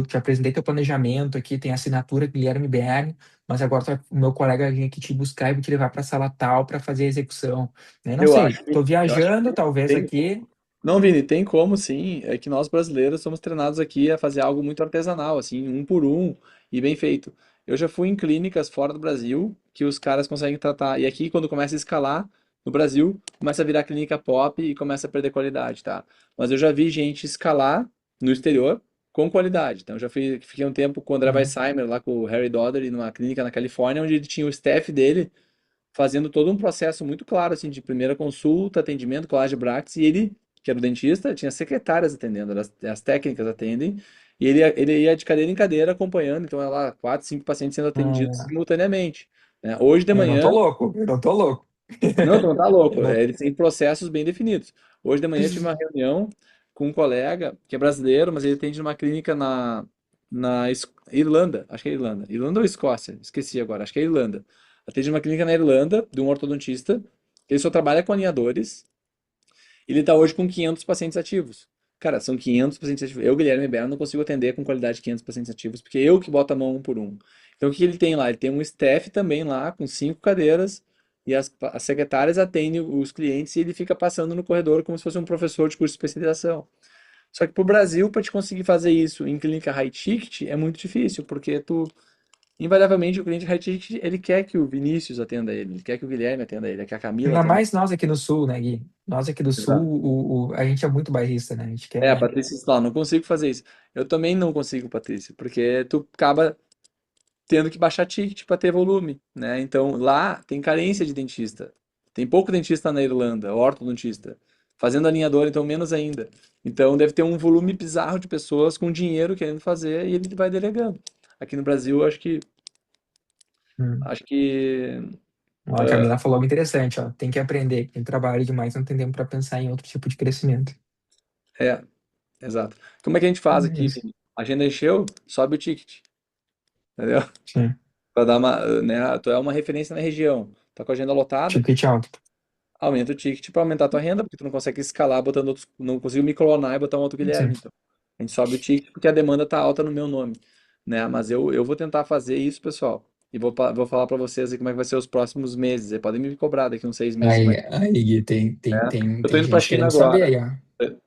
te apresentei teu planejamento aqui, tem assinatura Guilherme BR, mas agora o meu colega vem aqui te buscar e vou te levar para a sala tal para fazer a execução, né? Não Eu sei, acho tô eu acho viajando que talvez tem. aqui. Não, Vini, tem como sim. É que nós brasileiros somos treinados aqui a fazer algo muito artesanal, assim, um por um e bem feito. Eu já fui em clínicas fora do Brasil que os caras conseguem tratar. E aqui, quando começa a escalar no Brasil, começa a virar clínica pop e começa a perder qualidade, tá? Mas eu já vi gente escalar no exterior com qualidade. Então, eu já fiquei um tempo com o André Hum, Weissheimer, lá com o Harry Dodder, numa clínica na Califórnia, onde ele tinha o staff dele fazendo todo um processo muito claro, assim, de primeira consulta, atendimento, colagem de brackets, e ele, que era o dentista, tinha secretárias atendendo, as técnicas atendem, e ele ia de cadeira em cadeira acompanhando, então, lá, quatro, cinco pacientes sendo atendidos é, simultaneamente, né? Hoje de eu não tô manhã, louco, eu não tô louco. não, tu não tá Eu louco, não. eles têm processos bem definidos. Hoje de manhã eu tive uma reunião com um colega que é brasileiro, mas ele atende numa clínica na Irlanda, acho que é Irlanda. Irlanda ou Escócia? Esqueci agora, acho que é Irlanda. Atende numa clínica na Irlanda, de um ortodontista. Ele só trabalha com alinhadores. Ele está hoje com 500 pacientes ativos. Cara, são 500 pacientes ativos. Eu, Guilherme Berra, não consigo atender com qualidade 500 pacientes ativos, porque eu que boto a mão um por um. Então, o que ele tem lá? Ele tem um staff também lá, com 5 cadeiras, e as secretárias atendem os clientes e ele fica passando no corredor como se fosse um professor de curso de especialização. Só que para o Brasil, para te conseguir fazer isso em clínica high ticket, é muito difícil, porque invariavelmente, o cliente high ticket, ele quer que o Vinícius atenda ele, ele quer que o Guilherme atenda ele, quer que a Camila Ainda atenda mais nós aqui no Sul, né, Gui? Nós aqui do Sul, ele. a gente é muito bairrista, né? A gente É, a quer. Patrícia está lá, não consigo fazer isso. Eu também não consigo, Patrícia, porque tu acaba tendo que baixar ticket para ter volume, né? Então lá tem carência de dentista. Tem pouco dentista na Irlanda, ortodontista. Fazendo alinhador, então menos ainda. Então deve ter um volume bizarro de pessoas com dinheiro querendo fazer e ele vai delegando. Aqui no Brasil, Hum. acho que Ó, a Camila falou algo interessante, ó. Tem que aprender. Quem trabalha demais não tem tempo para pensar em outro tipo de crescimento. é, exato. Como é que a gente faz É aqui, isso. Vini? A agenda encheu, sobe o ticket, entendeu? Sim. Para dar uma, né, tu é uma referência na região. Tá com a agenda lotada, Ticket alto. aumenta o ticket para aumentar a tua renda, porque tu não consegue escalar botando outros, não consigo me clonar e botar um outro Sim. Guilherme. Então, a gente sobe o ticket porque a demanda tá alta no meu nome, né? Mas eu vou tentar fazer isso, pessoal. E vou falar para vocês aí como é que vai ser os próximos meses. Aí podem me cobrar daqui uns 6 meses como é Aí, Gui, tem, que tem, é. tem, Eu tô tem indo para gente China querendo saber agora. aí, ó.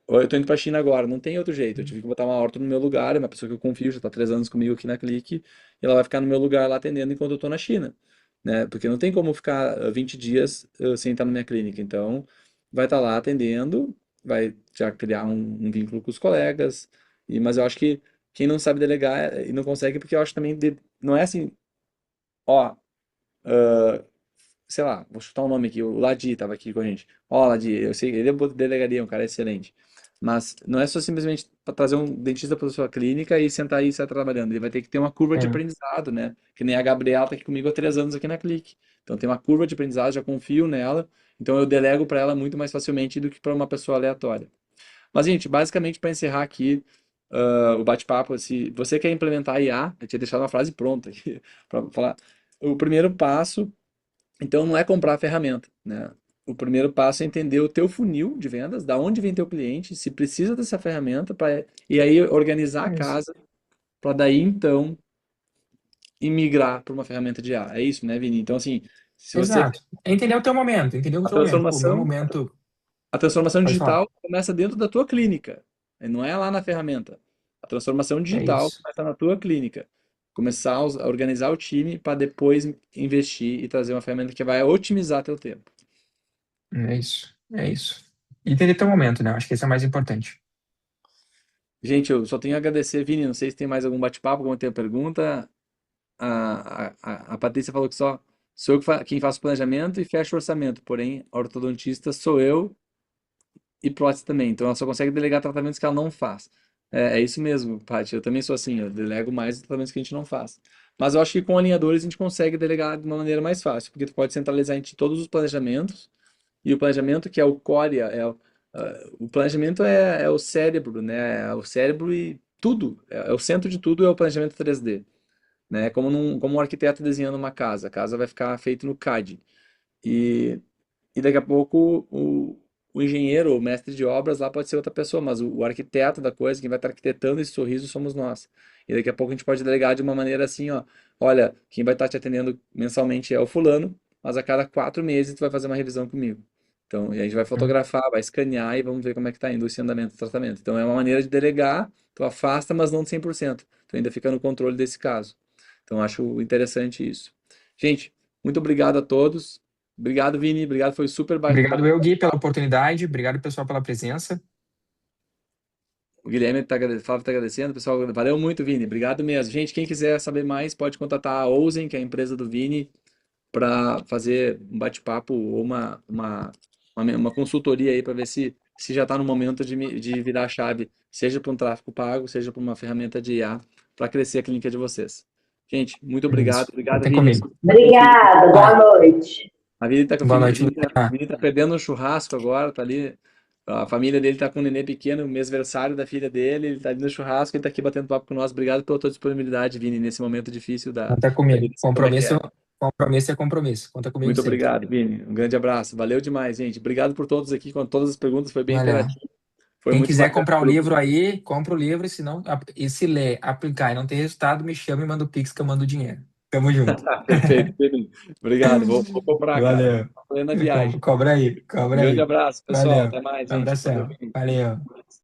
Eu tô indo pra China agora, não tem outro jeito. Eu tive que botar uma horta no meu lugar, é uma pessoa que eu confio, já tá 3 anos comigo aqui na Clique, e ela vai ficar no meu lugar lá atendendo enquanto eu tô na China, né? Porque não tem como ficar 20 dias sem estar na minha clínica. Então, vai estar lá atendendo, vai já criar um vínculo com os colegas, mas eu acho que quem não sabe delegar e não consegue, porque eu acho também, não é assim, ó, sei lá, vou chutar um nome aqui, o Ladi estava aqui com a gente. Ó, Ladi, eu sei, ele é delegaria, um cara excelente. Mas não é só simplesmente para trazer um dentista para sua clínica e sentar aí e sair trabalhando. Ele vai ter que ter uma curva de É. aprendizado, né? Que nem a Gabriela tá aqui comigo há 3 anos aqui na Clique. Então tem uma curva de aprendizado, já confio nela. Então eu delego para ela muito mais facilmente do que para uma pessoa aleatória. Mas, gente, basicamente para encerrar aqui o bate-papo, se você quer implementar IA, eu tinha deixado uma frase pronta aqui para falar. O primeiro passo então não é comprar a ferramenta, né? O primeiro passo é entender o teu funil de vendas, da onde vem teu cliente, se precisa dessa ferramenta para e aí organizar a É isso. casa para daí então imigrar para uma ferramenta de IA. É isso, né, Vini? Então assim, se você Exato. É entender o teu momento, entender o a teu momento. Pô, meu transformação, momento. a transformação Pode falar. digital começa dentro da tua clínica, e não é lá na ferramenta. A transformação É digital isso. começa na tua clínica. Começar a organizar o time para depois investir e trazer uma ferramenta que vai otimizar teu tempo. É isso. É isso. E entender teu momento, né? Acho que esse é o mais importante. Gente, eu só tenho a agradecer, Vini. Não sei se tem mais algum bate-papo, alguma outra pergunta. A Patrícia falou que só sou eu quem faço o planejamento e fecho o orçamento, porém, a ortodontista sou eu e prótese também. Então ela só consegue delegar tratamentos que ela não faz. É isso mesmo, Paty. Eu também sou assim, eu delego mais tratamentos que a gente não faz. Mas eu acho que com alinhadores a gente consegue delegar de uma maneira mais fácil, porque tu pode centralizar em ti todos os planejamentos, e o planejamento que é o core, o planejamento é o cérebro, né? É o cérebro e tudo, é o centro de tudo é o planejamento 3D, né? Como um arquiteto desenhando uma casa, a casa vai ficar feita no CAD. E e daqui a pouco o engenheiro, o mestre de obras lá pode ser outra pessoa, mas o arquiteto da coisa, quem vai estar arquitetando esse sorriso somos nós. E daqui a pouco a gente pode delegar de uma maneira assim, ó, olha, quem vai estar te atendendo mensalmente é o fulano, mas a cada 4 meses tu vai fazer uma revisão comigo. Então, e a gente vai fotografar, vai escanear e vamos ver como é que está indo esse andamento do tratamento. Então, é uma maneira de delegar, tu afasta, mas não de 100%. Tu ainda fica no controle desse caso. Então, acho interessante isso. Gente, muito obrigado a todos. Obrigado, Vini. Obrigado, foi super bom. Obrigado, eu, Gui, pela oportunidade. Obrigado, pessoal, pela presença. O Guilherme tá, Flávio tá agradecendo. Pessoal, valeu muito, Vini. Obrigado mesmo. Gente, quem quiser saber mais, pode contatar a Ouzen, que é a empresa do Vini, para fazer um bate-papo ou uma consultoria aí para ver se já está no momento de virar a chave, seja para um tráfego pago, seja para uma ferramenta de IA, para crescer a clínica de vocês. Gente, muito É obrigado. isso. Obrigado, Contem Vini. comigo. Obrigada, boa Vai. noite. A Vini tá com o Boa filho, noite, Lilian. Vini tá perdendo um churrasco agora, tá ali. A família dele tá com um nenê pequeno, o mêsversário da filha dele, ele tá ali no churrasco e tá aqui batendo papo com nós. Obrigado pela tua disponibilidade, Vini, nesse momento difícil Conta da comigo. vida, sei como é que Compromisso, é. compromisso é compromisso. Conta comigo Muito sempre. obrigado, Vini. Um grande abraço. Valeu demais, gente. Obrigado por todos aqui, com todas as perguntas, foi bem Valeu. interativo. Foi Quem muito quiser bacana comprar o o grupo. livro aí, compra o livro. E se ler, aplicar e não ter resultado, me chama e manda o Pix que eu mando o dinheiro. Tamo junto. Perfeito, Vini. Obrigado. Vou comprar, cara. Valeu. Tô plena viagem. Cobra aí, Um cobra grande aí. abraço, pessoal. Valeu. Até mais, gente. Valeu, Abração. Vini. Valeu.